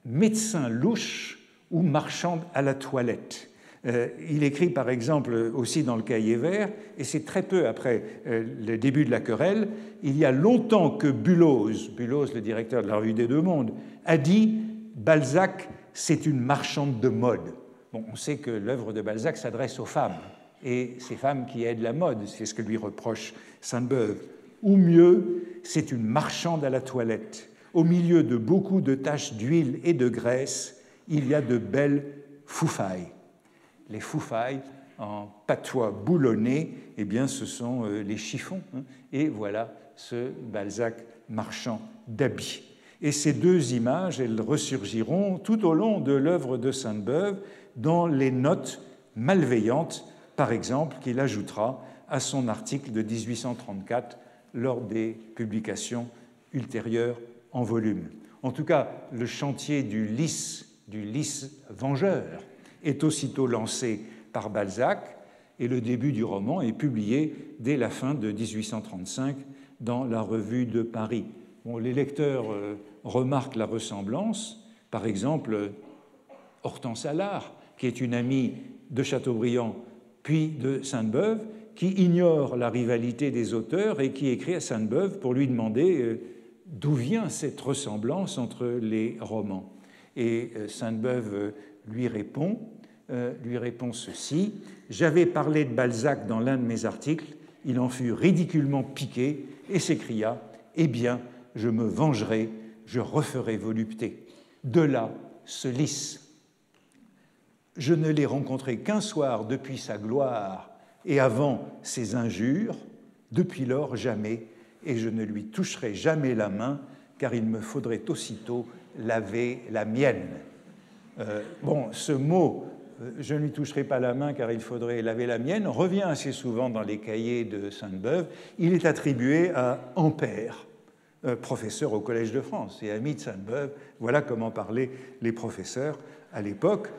médecin louche ou marchande à la toilette. Il écrit par exemple aussi dans le Cahier vert, et c'est très peu après le début de la querelle, il y a longtemps que Bulloz, le directeur de la Revue des Deux Mondes, a dit « Balzac, c'est une marchande de mode ». Bon, on sait que l'œuvre de Balzac s'adresse aux femmes, et ces femmes qui aident la mode, c'est ce que lui reproche Sainte-Beuve. Ou mieux, c'est une marchande à la toilette. Au milieu de beaucoup de taches d'huile et de graisse, il y a de belles foufailles. Les foufailles, en patois boulonnais, eh bien, ce sont les chiffons. Et voilà ce Balzac marchand d'habits. Et ces deux images, elles ressurgiront tout au long de l'œuvre de Sainte-Beuve dans les notes malveillantes, par exemple, qu'il ajoutera à son article de 1834 lors des publications ultérieures en volume. En tout cas, le chantier du Lys vengeur est aussitôt lancé par Balzac, Et le début du roman est publié dès la fin de 1835 dans la Revue de Paris. Bon, les lecteurs remarquent la ressemblance. Par exemple, Hortense Allard, qui est une amie de Chateaubriand puis de Sainte-Beuve, qui ignore la rivalité des auteurs et qui écrit à Sainte-Beuve pour lui demander d'où vient cette ressemblance entre les romans. Et Sainte-Beuve lui répond ceci: « J'avais parlé de Balzac dans l'un de mes articles, il en fut ridiculement piqué et s'écria « Eh bien, je me vengerai, je referai volupté. » De là ce Lys. Je ne l'ai rencontré qu'un soir depuis sa gloire et avant ses injures, depuis lors jamais, et je ne lui toucherai jamais la main, car il me faudrait aussitôt laver la mienne. Ce mot « je ne lui toucherai pas la main, car il faudrait laver la mienne » revient assez souvent dans les cahiers de Sainte-Beuve. Il est attribué à Ampère, professeur au Collège de France et ami de Sainte-Beuve. Voilà comment parlaient les professeurs à l'époque.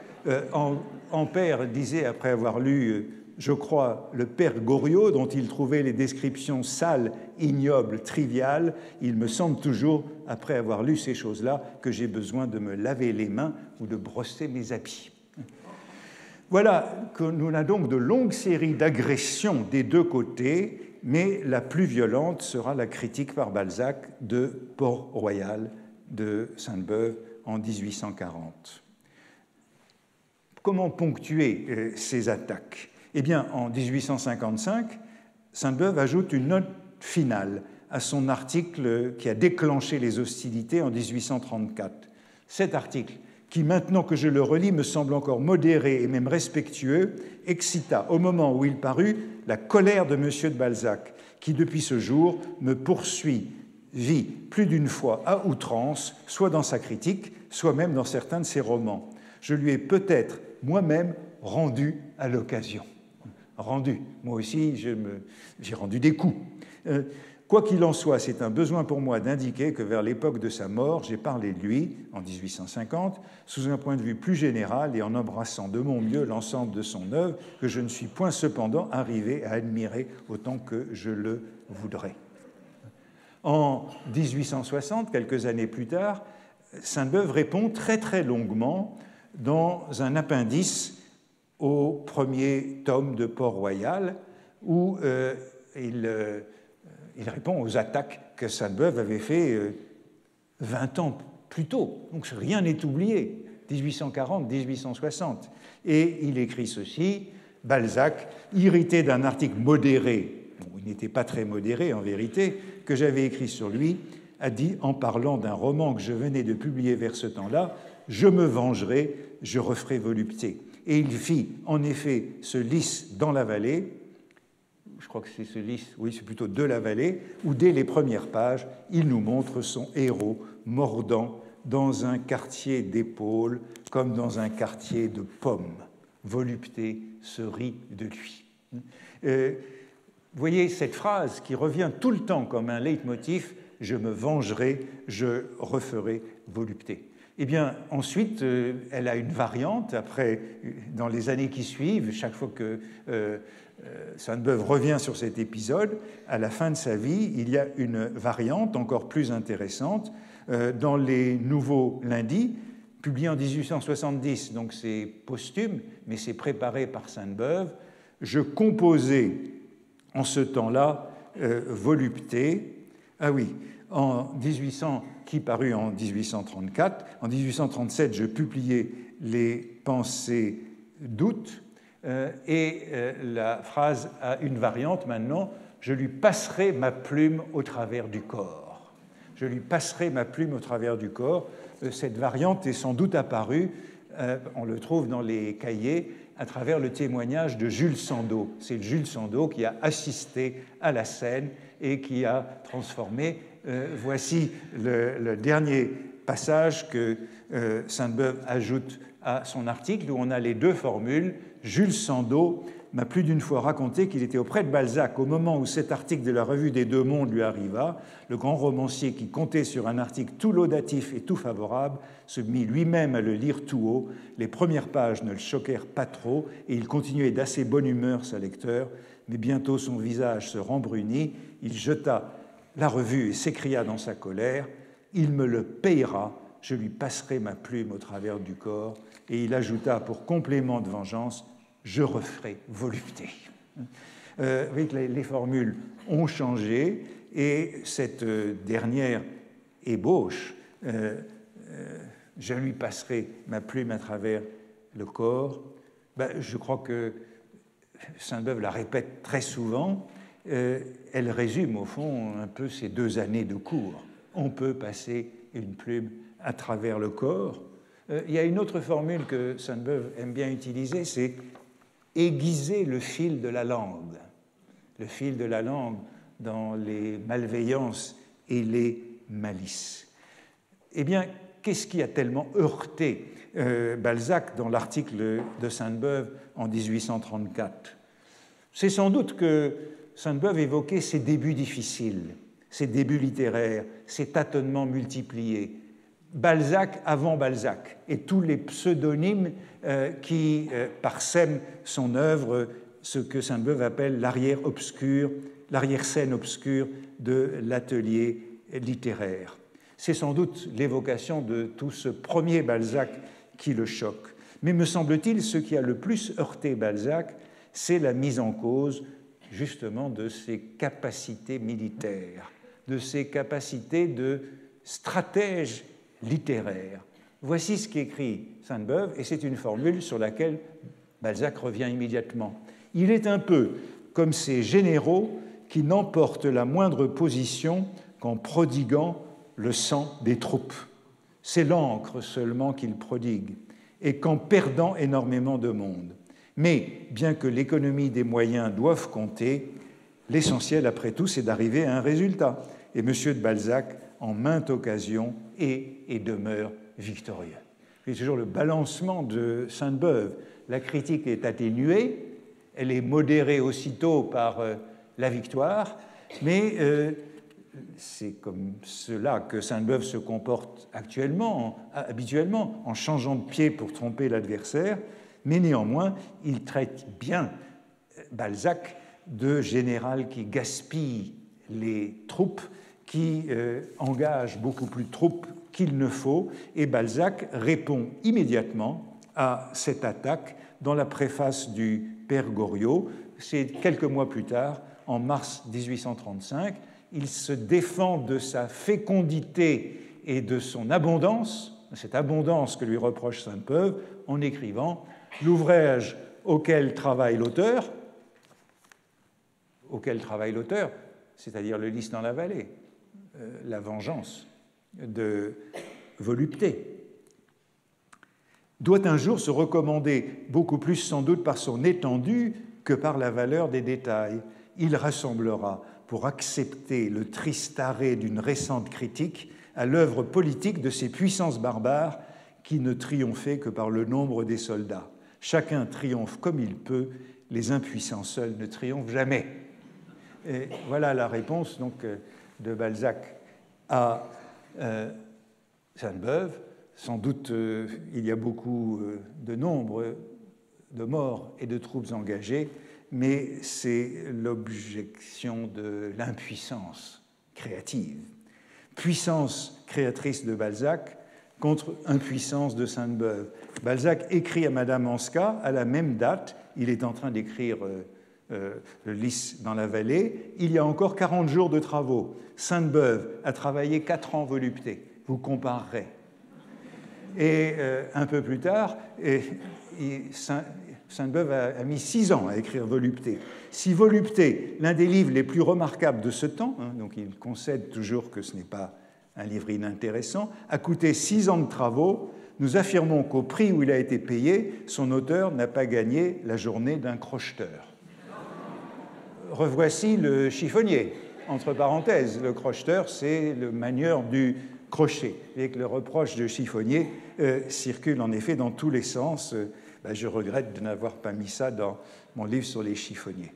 Ampère disait, après avoir lu, je crois, le Père Goriot, dont il trouvait les descriptions sales, ignobles, triviales, il me semble toujours, après avoir lu ces choses-là, que j'ai besoin de me laver les mains ou de brosser mes habits. Voilà que nous avons donc de longues séries d'agressions des deux côtés, mais la plus violente sera la critique par Balzac de Port-Royal de Sainte-Beuve en 1840. Comment ponctuer ces attaques? Eh bien, en 1855, Sainte-Beuve ajoute une note finale à son article qui a déclenché les hostilités en 1834. Cet article, qui maintenant que je le relis me semble encore modéré et même respectueux, excita au moment où il parut la colère de M. de Balzac, qui depuis ce jour me poursuivit plus d'une fois à outrance, soit dans sa critique, soit même dans certains de ses romans. Je lui ai peut-être moi-même rendu à l'occasion. Rendu. Moi aussi, j'ai rendu des coups. Quoi qu'il en soit, c'est un besoin pour moi d'indiquer que vers l'époque de sa mort, j'ai parlé de lui, en 1850, sous un point de vue plus général et en embrassant de mon mieux l'ensemble de son œuvre, que je ne suis point cependant arrivé à admirer autant que je le voudrais. En 1860, quelques années plus tard, Sainte-Beuve répond très très longuement dans un appendice au premier tome de Port-Royal, où il répond aux attaques que Sainte-Beuve avait fait 20 ans plus tôt. Donc rien n'est oublié, 1840, 1860. Et il écrit ceci: Balzac, irrité d'un article modéré, il n'était pas très modéré en vérité, que j'avais écrit sur lui, a dit, en parlant d'un roman que je venais de publier vers ce temps-là, « Je me vengerai, je referai volupté ». Et il fit en effet ce Lys dans la vallée, je crois que c'est ce Lys, oui, c'est plutôt de la vallée, où dès les premières pages, il nous montre son héros mordant dans un quartier d'épaule comme dans un quartier de pommes. Volupté se rit de lui. Vous voyez cette phrase qui revient tout le temps comme un leitmotiv, « Je me vengerai, je referai volupté ». Eh bien, ensuite, elle a une variante. Après, dans les années qui suivent, chaque fois que Sainte-Beuve revient sur cet épisode, à la fin de sa vie, il y a une variante encore plus intéressante dans les Nouveaux Lundis, publié en 1870, donc c'est posthume, mais c'est préparé par Sainte-Beuve. Je composais en ce temps-là volupté. Ah oui, qui parut en 1834. En 1837, je publiais les Pensées d'août, et la phrase a une variante maintenant, je lui passerai ma plume au travers du corps. Je lui passerai ma plume au travers du corps. Cette variante est sans doute apparue, on le trouve dans les cahiers, à travers le témoignage de Jules Sandeau. C'est Jules Sandeau qui a assisté à la scène et qui a transformé. Voici le dernier passage que Sainte-Beuve ajoute à son article, où on a les deux formules. Jules Sandeau m'a plus d'une fois raconté qu'il était auprès de Balzac au moment où cet article de la Revue des Deux Mondes lui arriva. Le grand romancier, qui comptait sur un article tout laudatif et tout favorable, se mit lui-même à le lire tout haut. Les premières pages ne le choquèrent pas trop et il continuait d'assez bonne humeur sa lecture, mais bientôt son visage se rembrunit. Il jeta la revue et s'écria dans sa colère « Il me le payera, je lui passerai ma plume au travers du corps. » Et il ajouta pour complément de vengeance « Je referai volupté. » Vous voyez que les formules ont changé et cette dernière ébauche, je lui passerai ma plume à travers le corps, je crois que Sainte-Beuve la répète très souvent, elle résume au fond un peu ces 2 années de cours. On peut passer une plume à travers le corps. Il y a une autre formule que Sainte-Beuve aime bien utiliser, c'est aiguiser le fil de la langue. Le fil de la langue dans les malveillances et les malices. Eh bien, qu'est-ce qui a tellement heurté Balzac dans l'article de Sainte-Beuve en 1834 ? C'est sans doute que Sainte-Beuve évoquait ses débuts difficiles, ses débuts littéraires, ses tâtonnements multipliés. Balzac avant Balzac et tous les pseudonymes qui parsèment son œuvre, ce que Sainte-Beuve appelle l'arrière-scène obscure de l'atelier littéraire. C'est sans doute l'évocation de tout ce premier Balzac qui le choque. Mais me semble-t-il, ce qui a le plus heurté Balzac, c'est la mise en cause justement de ses capacités militaires, de ses capacités de stratège littéraire. Voici ce qu'écrit Sainte-Beuve, et c'est une formule sur laquelle Balzac revient immédiatement. Il est un peu comme ces généraux qui n'emportent la moindre position qu'en prodiguant le sang des troupes. C'est l'encre seulement qu'ils prodiguent, et qu'en perdant énormément de monde. Mais, bien que l'économie des moyens doive compter, l'essentiel, après tout, c'est d'arriver à un résultat. Et M. de Balzac, en mainte occasion, est et demeure victorieux. C'est toujours le balancement de Sainte-Beuve. La critique est atténuée, elle est modérée aussitôt par la victoire, mais c'est comme cela que Sainte-Beuve se comporte habituellement, en changeant de pied pour tromper l'adversaire, mais néanmoins, il traite bien Balzac de général qui gaspille les troupes, qui engage beaucoup plus de troupes qu'il ne faut, et Balzac répond immédiatement à cette attaque dans la préface du Père Goriot. C'est quelques mois plus tard, en mars 1835, il se défend de sa fécondité et de son abondance, cette abondance que lui reproche Sainte-Beuve, en écrivant « L'ouvrage auquel travaille l'auteur, c'est-à-dire le lys dans la vallée, la vengeance de volupté, doit un jour se recommander beaucoup plus sans doute par son étendue que par la valeur des détails. Il rassemblera, pour accepter le triste arrêt d'une récente critique, à l'œuvre politique de ces puissances barbares qui ne triomphaient que par le nombre des soldats. Chacun triomphe comme il peut, les impuissants seuls ne triomphent jamais. » Et voilà la réponse donc, de Balzac à Sainte-Beuve. Sans doute, il y a beaucoup de nombre de morts et de troupes engagées, mais c'est l'objection de l'impuissance créative. Puissance créatrice de Balzac contre impuissance de Sainte-Beuve. Balzac écrit à Madame Anska à la même date, il est en train d'écrire le lys dans la vallée, il y a encore 40 jours de travaux. Sainte-Beuve a travaillé 4 ans volupté. Vous comparerez. Et un peu plus tard, Sainte-Beuve a mis 6 ans à écrire Volupté. Si Volupté, l'un des livres les plus remarquables de ce temps, donc il concède toujours que ce n'est pas un livre inintéressant, a coûté 6 ans de travaux, nous affirmons qu'au prix où il a été payé, son auteur n'a pas gagné la journée d'un crocheteur. Revoici le chiffonnier. Entre parenthèses, le crocheteur, c'est le manieur du crochet. Et que le reproche de chiffonnier circule en effet dans tous les sens. Ben, je regrette de n'avoir pas mis ça dans mon livre sur les chiffonniers.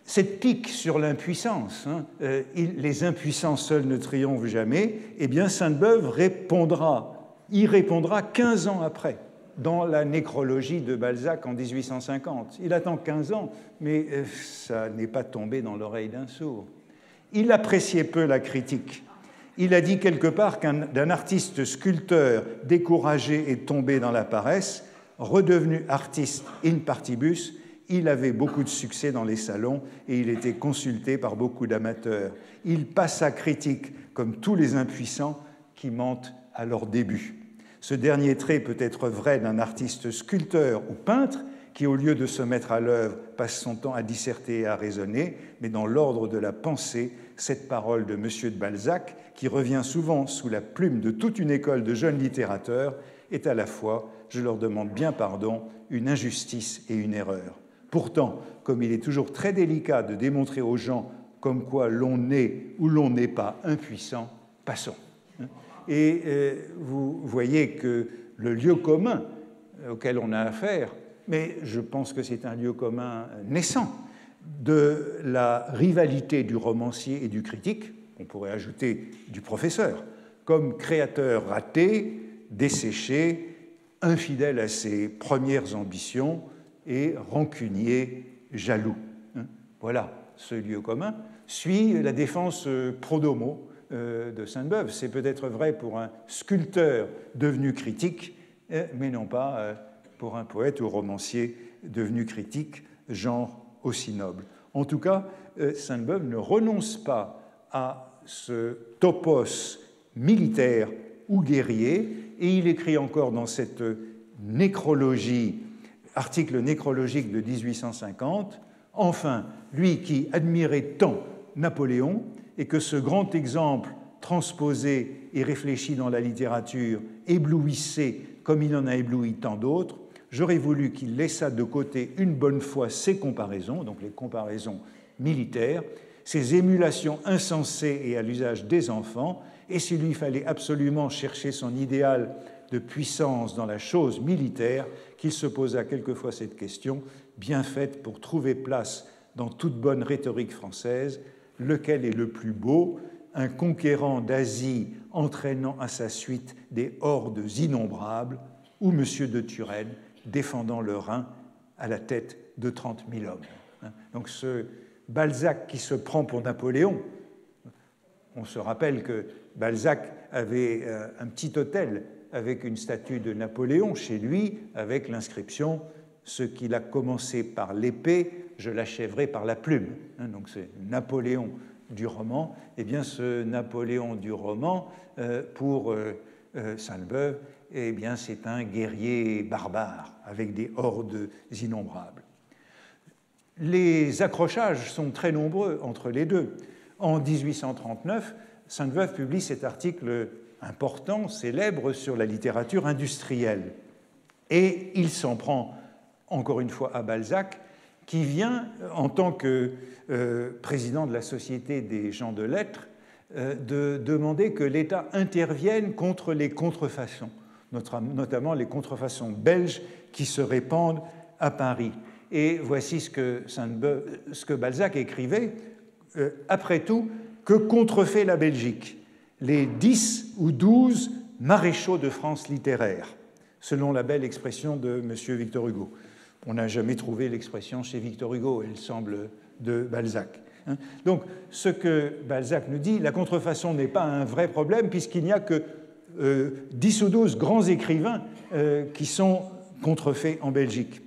Cette pique sur l'impuissance, les impuissants seuls ne triomphent jamais, eh bien Sainte-Beuve y répondra 15 ans après, dans la nécrologie de Balzac en 1850. Il attend 15 ans, mais ça n'est pas tombé dans l'oreille d'un sourd. Il appréciait peu la critique. Il a dit quelque part d'un artiste sculpteur découragé et tombé dans la paresse, redevenu artiste in partibus, il avait beaucoup de succès dans les salons et il était consulté par beaucoup d'amateurs. Il passa critique comme tous les impuissants qui mentent à leur début. Ce dernier trait peut être vrai d'un artiste sculpteur ou peintre qui, au lieu de se mettre à l'œuvre, passe son temps à disserter et à raisonner, mais dans l'ordre de la pensée, cette parole de M. de Balzac, qui revient souvent sous la plume de toute une école de jeunes littérateurs, est à la fois, je leur demande bien pardon, une injustice et une erreur. Pourtant, comme il est toujours très délicat de démontrer aux gens comme quoi l'on est ou l'on n'est pas impuissant, passons. Et vous voyez que le lieu commun auquel on a affaire, mais je pense que c'est un lieu commun naissant, de la rivalité du romancier et du critique, on pourrait ajouter du professeur, comme créateur raté, desséché, infidèle à ses premières ambitions et rancunier, jaloux. Voilà, ce lieu commun suit la défense pro-domo de Sainte-Beuve. C'est peut-être vrai pour un sculpteur devenu critique, mais non pas pour un poète ou romancier devenu critique, genre aussi noble. En tout cas, Sainte-Beuve ne renonce pas à ce topos militaire ou guerrier, et il écrit encore dans cette nécrologie, article nécrologique de 1850, « Enfin, lui qui admirait tant Napoléon, et que ce grand exemple transposé et réfléchi dans la littérature éblouissait comme il en a ébloui tant d'autres, j'aurais voulu qu'il laissât de côté une bonne fois ces comparaisons, donc les comparaisons militaires, ces émulations insensées et à l'usage des enfants, et s'il lui fallait absolument chercher son idéal de puissance dans la chose militaire, qu'il se posât quelquefois cette question, bien faite pour trouver place dans toute bonne rhétorique française, lequel est le plus beau, un conquérant d'Asie entraînant à sa suite des hordes innombrables, ou M. de Turenne défendant le Rhin à la tête de 30 000 hommes. Donc ce Balzac qui se prend pour Napoléon, on se rappelle que Balzac avait un petit hôtel avec une statue de Napoléon chez lui, avec l'inscription « Ce qu'il a commencé par l'épée, je l'achèverai par la plume ». Donc c'est Napoléon du roman. Eh bien ce Napoléon du roman, pour Sainte-Beuve, eh bien c'est un guerrier barbare, avec des hordes innombrables. Les accrochages sont très nombreux entre les deux. En 1839, Sainte-Beuve publie cet article important, célèbre, sur la littérature industrielle. Et il s'en prend, encore une fois, à Balzac, qui vient, en tant que président de la Société des gens de lettres, de demander que l'État intervienne contre les contrefaçons, notamment les contrefaçons belges qui se répandent à Paris. Et voici ce que Balzac écrivait. Après tout, que contrefait la Belgique? Les 10 ou 12 maréchaux de France littéraire, selon la belle expression de M. Victor Hugo. On n'a jamais trouvé l'expression chez Victor Hugo, elle semble de Balzac. Donc, ce que Balzac nous dit, la contrefaçon n'est pas un vrai problème, puisqu'il n'y a que 10 ou 12 grands écrivains qui sont contrefaits en Belgique.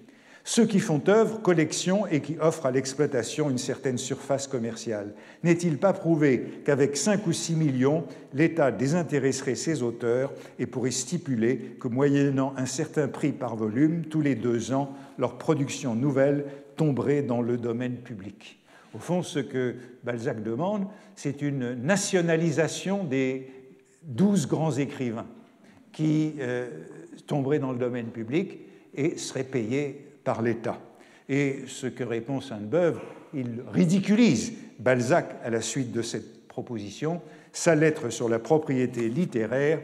Ceux qui font œuvre, collection et qui offrent à l'exploitation une certaine surface commerciale. N'est-il pas prouvé qu'avec 5 ou 6 millions, l'État désintéresserait ses auteurs et pourrait stipuler que, moyennant un certain prix par volume, tous les 2 ans, leur production nouvelle tomberait dans le domaine public? Au fond, ce que Balzac demande, c'est une nationalisation des 12 grands écrivains qui tomberaient dans le domaine public et seraient payés par l'État. Et ce que répond Sainte-Beuve, il ridiculise Balzac à la suite de cette proposition. Sa lettre sur la propriété littéraire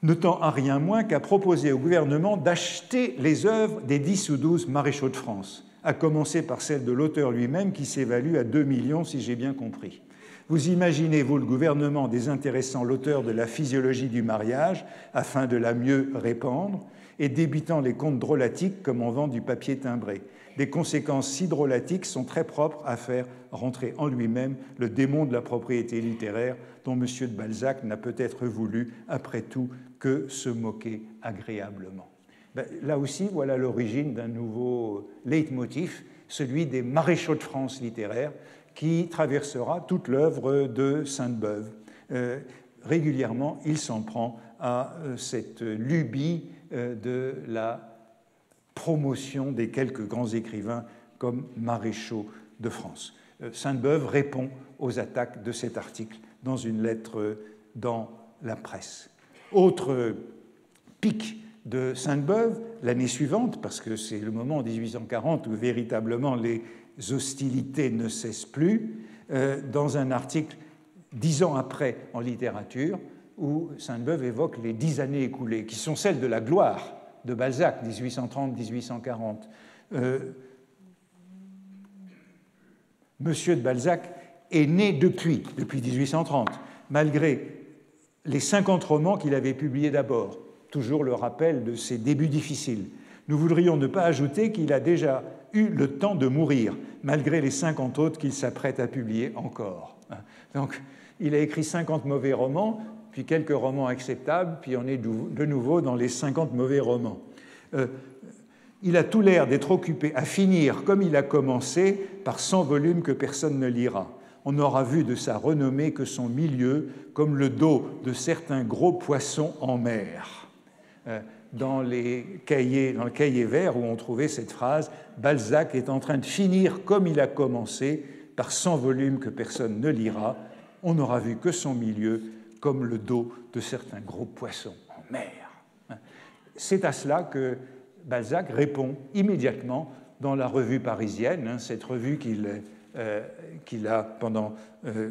ne tend à rien moins qu'à proposer au gouvernement d'acheter les œuvres des 10 ou 12 maréchaux de France, à commencer par celle de l'auteur lui-même qui s'évalue à 2 millions, si j'ai bien compris. Vous imaginez, vous, le gouvernement désintéressant l'auteur de la physiologie du mariage afin de la mieux répandre et débitant les comptes drôlatiques comme on vend du papier timbré. Des conséquences si drôlatiques sont très propres à faire rentrer en lui-même le démon de la propriété littéraire dont M. de Balzac n'a peut-être voulu, après tout, que se moquer agréablement. Là aussi, voilà l'origine d'un nouveau leitmotiv, celui des maréchaux de France littéraires, qui traversera toute l'œuvre de Sainte-Beuve. Régulièrement, il s'en prend à cette lubie de la promotion des quelques grands écrivains comme maréchaux de France. Sainte-Beuve répond aux attaques de cet article dans une lettre dans la presse. Autre pic de Sainte-Beuve, l'année suivante, parce que c'est le moment en 1840 où véritablement les hostilités ne cessent plus, dans un article 10 ans après en littérature, où Sainte-Beuve évoque les 10 années écoulées, qui sont celles de la gloire de Balzac, 1830-1840. Monsieur de Balzac est né depuis 1830, malgré les 50 romans qu'il avait publiés d'abord, toujours le rappel de ses débuts difficiles. Nous voudrions ne pas ajouter qu'il a déjà eu le temps de mourir, malgré les 50 autres qu'il s'apprête à publier encore. Donc, il a écrit 50 mauvais romans, puis quelques romans acceptables, puis on est de nouveau dans les 50 mauvais romans. Il a tout l'air d'être occupé à finir, comme il a commencé, par 100 volumes que personne ne lira. On n'aura vu de sa renommée que son milieu, comme le dos de certains gros poissons en mer. Dans le cahier vert où on trouvait cette phrase, Balzac est en train de finir comme il a commencé, par 100 volumes que personne ne lira. On n'aura vu que son milieu, comme le dos de certains gros poissons en mer. C'est à cela que Balzac répond immédiatement dans la revue parisienne, cette revue qu'il a pendant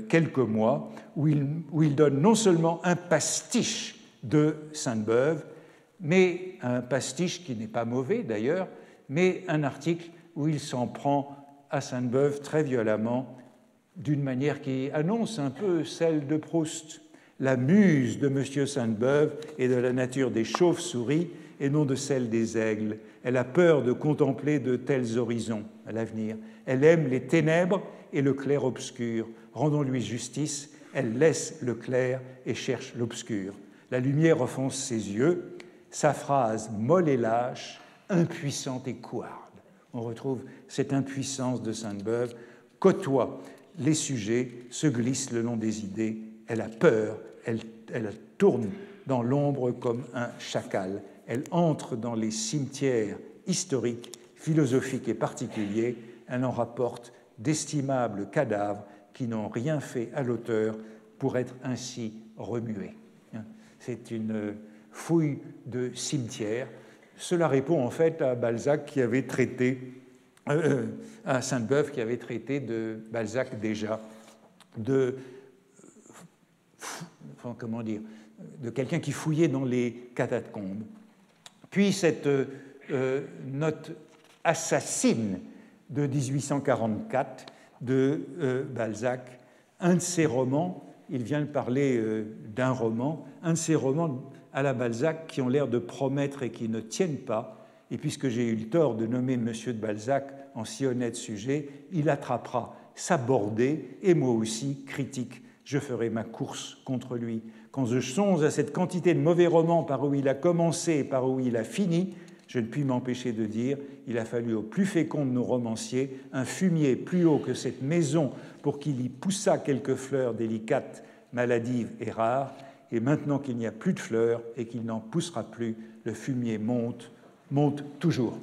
quelques mois, où il donne non seulement un pastiche de Sainte-Beuve, mais un pastiche qui n'est pas mauvais d'ailleurs, mais un article où il s'en prend à Sainte-Beuve très violemment, d'une manière qui annonce un peu celle de Proust. La muse de M. Sainte-Beuve est de la nature des chauves-souris et non de celle des aigles. Elle a peur de contempler de tels horizons à l'avenir. Elle aime les ténèbres et le clair-obscur. Rendons-lui justice, elle laisse le clair et cherche l'obscur. La lumière offense ses yeux, sa phrase molle et lâche, impuissante et couarde. On retrouve cette impuissance de Sainte-Beuve, côtoie les sujets, se glisse le long des idées, elle a peur, elle tourne dans l'ombre comme un chacal, elle entre dans les cimetières historiques, philosophiques et particuliers, elle en rapporte d'estimables cadavres qui n'ont rien fait à l'auteur pour être ainsi remués. C'est une fouille de cimetière. Cela répond en fait à Balzac qui avait traité, à Sainte-Beuve qui avait traité de Balzac déjà de quelqu'un qui fouillait dans les catacombes. Puis cette note assassine de 1844 de Balzac, un de ses romans, il vient de parler d'un roman, un de ses romans à la Balzac qui ont l'air de promettre et qui ne tiennent pas, et puisque j'ai eu le tort de nommer M. de Balzac en si honnête sujet, il attrapera sa bordée, et moi aussi, critique, je ferai ma course contre lui. Quand je songe à cette quantité de mauvais romans par où il a commencé et par où il a fini, je ne puis m'empêcher de dire, il a fallu au plus fécond de nos romanciers un fumier plus haut que cette maison pour qu'il y poussât quelques fleurs délicates, maladives et rares, et maintenant qu'il n'y a plus de fleurs et qu'il n'en poussera plus, le fumier monte toujours.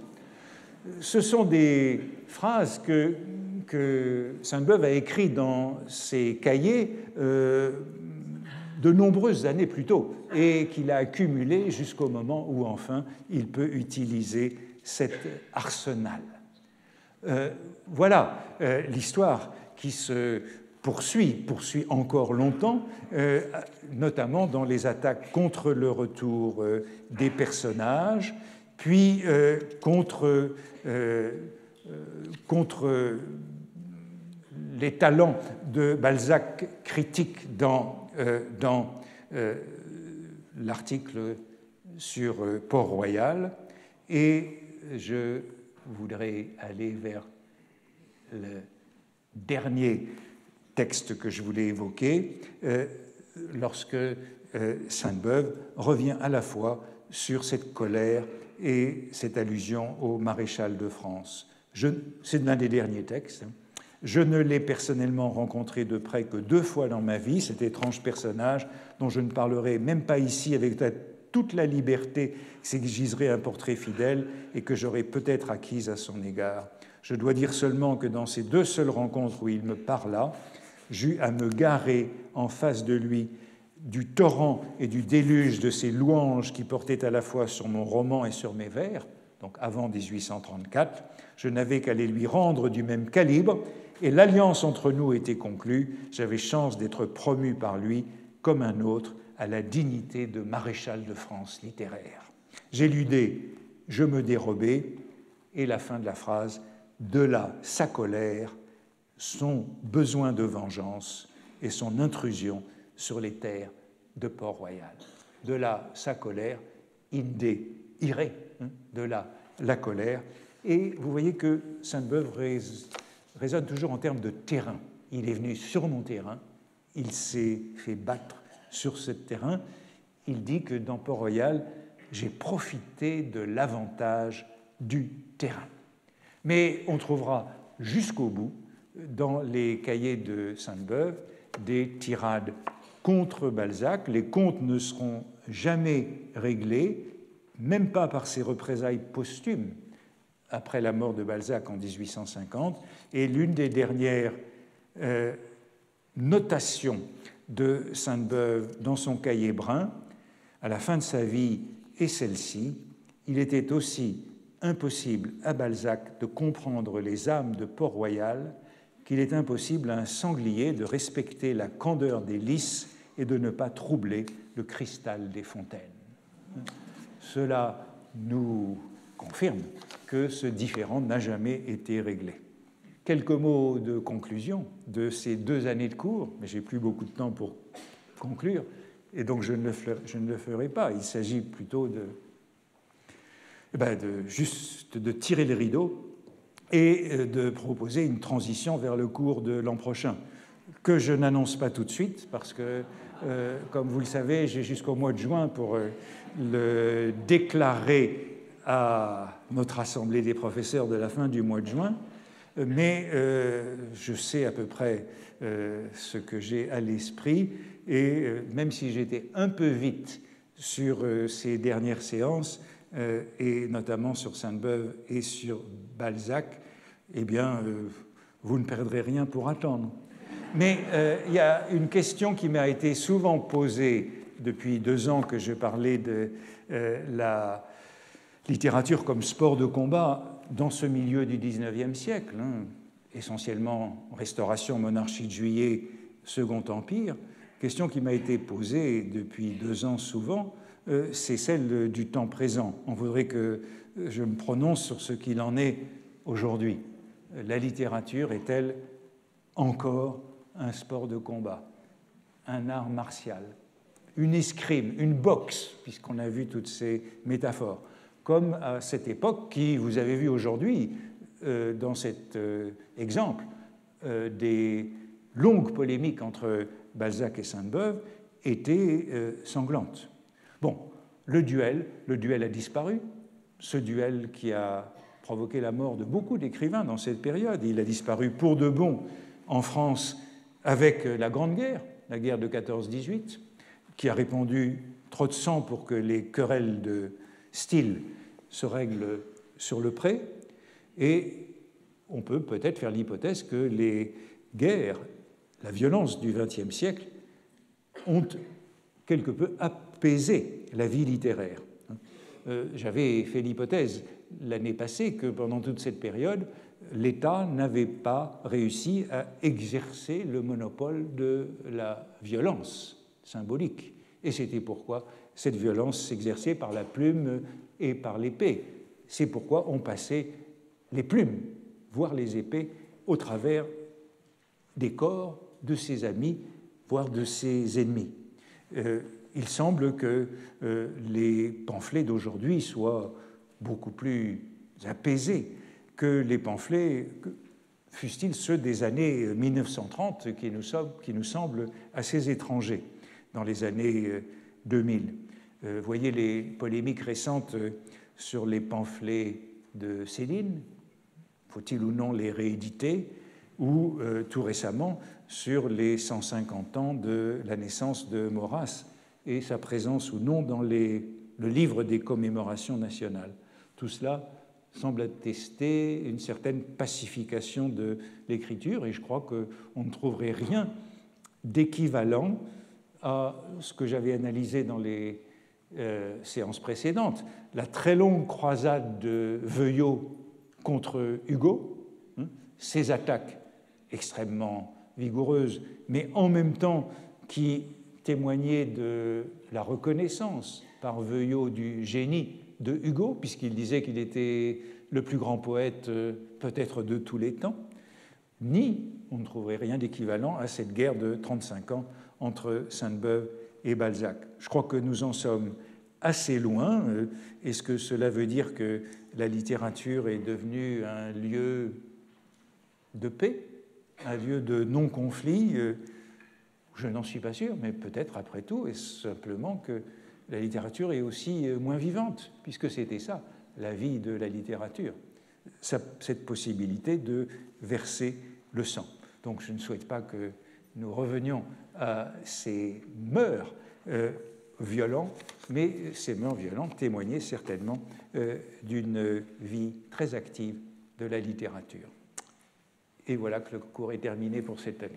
Ce sont des phrases que Sainte-Beuve a écrites dans ses cahiers de nombreuses années plus tôt et qu'il a accumulées jusqu'au moment où enfin il peut utiliser cet arsenal. Voilà l'histoire qui se poursuit encore longtemps, notamment dans les attaques contre le retour des personnages, puis contre les talents de Balzac critiques dans l'article sur Port-Royal. Et je voudrais aller vers le dernier texte que je voulais évoquer, lorsque Sainte-Beuve revient à la fois sur cette colère et cette allusion au maréchal de France. C'est l'un des derniers textes. Je ne l'ai personnellement rencontré de près que 2 fois dans ma vie, cet étrange personnage dont je ne parlerai même pas ici avec toute la liberté qu'exigerait un portrait fidèle et que j'aurais peut-être acquise à son égard. Je dois dire seulement que dans ces 2 seules rencontres où il me parla, j'eus à me garer en face de lui du torrent et du déluge de ces louanges qui portaient à la fois sur mon roman et sur mes vers, donc avant 1834, je n'avais qu'à les lui rendre du même calibre, et l'alliance entre nous était conclue. J'avais chance d'être promu par lui, comme un autre, à la dignité de maréchal de France littéraire. J'éludai, je me dérobais, et la fin de la phrase, de là sa colère, son besoin de vengeance et son intrusion sur les terres de Port-Royal. De là sa colère, inde, iré, de là la colère. Et vous voyez que Sainte-Beuve résonne toujours en termes de terrain. Il est venu sur mon terrain, il s'est fait battre sur ce terrain. Il dit que dans Port-Royal, j'ai profité de l'avantage du terrain. Mais on trouvera jusqu'au bout, dans les cahiers de Sainte-Beuve, des tirades contre Balzac. Les comptes ne seront jamais réglés, même pas par ses représailles posthumes après la mort de Balzac en 1850. Et l'une des dernières notations de Sainte-Beuve dans son cahier brun, à la fin de sa vie, est celle-ci: il était aussi impossible à Balzac de comprendre les âmes de Port-Royal qu'il est impossible à un sanglier de respecter la candeur des lys et de ne pas troubler le cristal des fontaines. Cela nous confirme que ce différend n'a jamais été réglé. Quelques mots de conclusion de ces 2 années de cours, mais j'ai plus beaucoup de temps pour conclure, et donc je ne le ferai pas. Il s'agit plutôt juste de tirer les rideaux et de proposer une transition vers le cours de l'an prochain, que je n'annonce pas tout de suite, parce que, comme vous le savez, j'ai jusqu'au mois de juin pour le déclarer à notre assemblée des professeurs de la fin du mois de juin, mais je sais à peu près ce que j'ai à l'esprit, et même si j'étais un peu vite sur ces dernières séances, et notamment sur Sainte-Beuve et sur Balzac, eh bien, vous ne perdrez rien pour attendre. Mais il y a une question qui m'a été souvent posée depuis 2 ans que je parlais de la littérature comme sport de combat dans ce milieu du XIXe siècle, essentiellement Restauration, Monarchie de Juillet, Second Empire. Question qui m'a été posée depuis 2 ans souvent, c'est celle du temps présent. On voudrait que je me prononce sur ce qu'il en est aujourd'hui. La littérature est-elle encore un sport de combat, un art martial, une escrime, une boxe, puisqu'on a vu toutes ces métaphores, comme à cette époque qui, vous avez vu aujourd'hui, dans cet exemple, des longues polémiques entre Balzac et Sainte-Beuve étaient sanglantes. Bon, le duel a disparu, ce duel qui a provoqué la mort de beaucoup d'écrivains dans cette période. Il a disparu pour de bon en France avec la Grande Guerre, la guerre de 14-18, qui a répandu trop de sang pour que les querelles de style se règlent sur le pré. Et on peut peut-être faire l'hypothèse que les guerres, la violence du XXe siècle, ont quelque peu apaisé la vie littéraire. J'avais fait l'hypothèse l'année passée que pendant toute cette période, l'État n'avait pas réussi à exercer le monopole de la violence symbolique. Et c'était pourquoi cette violence s'exerçait par la plume et par l'épée. C'est pourquoi on passait les plumes, voire les épées, au travers des corps de ses amis, voire de ses ennemis. Il semble que les pamphlets d'aujourd'hui soient beaucoup plus apaisés que les pamphlets, fussent-ils ceux des années 1930, qui nous semblent assez étrangers dans les années 2000. Vous voyez les polémiques récentes sur les pamphlets de Céline, faut-il ou non les rééditer, ou tout récemment sur les 150 ans de la naissance de Maurras et sa présence ou non dans le livre des commémorations nationales. Tout cela semble attester une certaine pacification de l'écriture, et je crois qu'on ne trouverait rien d'équivalent à ce que j'avais analysé dans les séances précédentes, la très longue croisade de Veuillot contre Hugo, ces attaques extrêmement vigoureuses, mais en même temps qui témoignaient de la reconnaissance par Veuillot du génie de Hugo, puisqu'il disait qu'il était le plus grand poète peut-être de tous les temps, ni on ne trouverait rien d'équivalent à cette guerre de 35 ans entre Sainte-Beuve et Balzac. Je crois que nous en sommes assez loin. Est-ce que cela veut dire que la littérature est devenue un lieu de paix, un lieu de non-conflit? Je n'en suis pas sûr, mais peut-être après tout, est-ce simplement que la littérature est aussi moins vivante, puisque c'était ça, la vie de la littérature, cette possibilité de verser le sang. Donc je ne souhaite pas que nous revenions à ces mœurs violents, mais ces mœurs violentes témoignaient certainement d'une vie très active de la littérature. Et voilà que le cours est terminé pour cette année.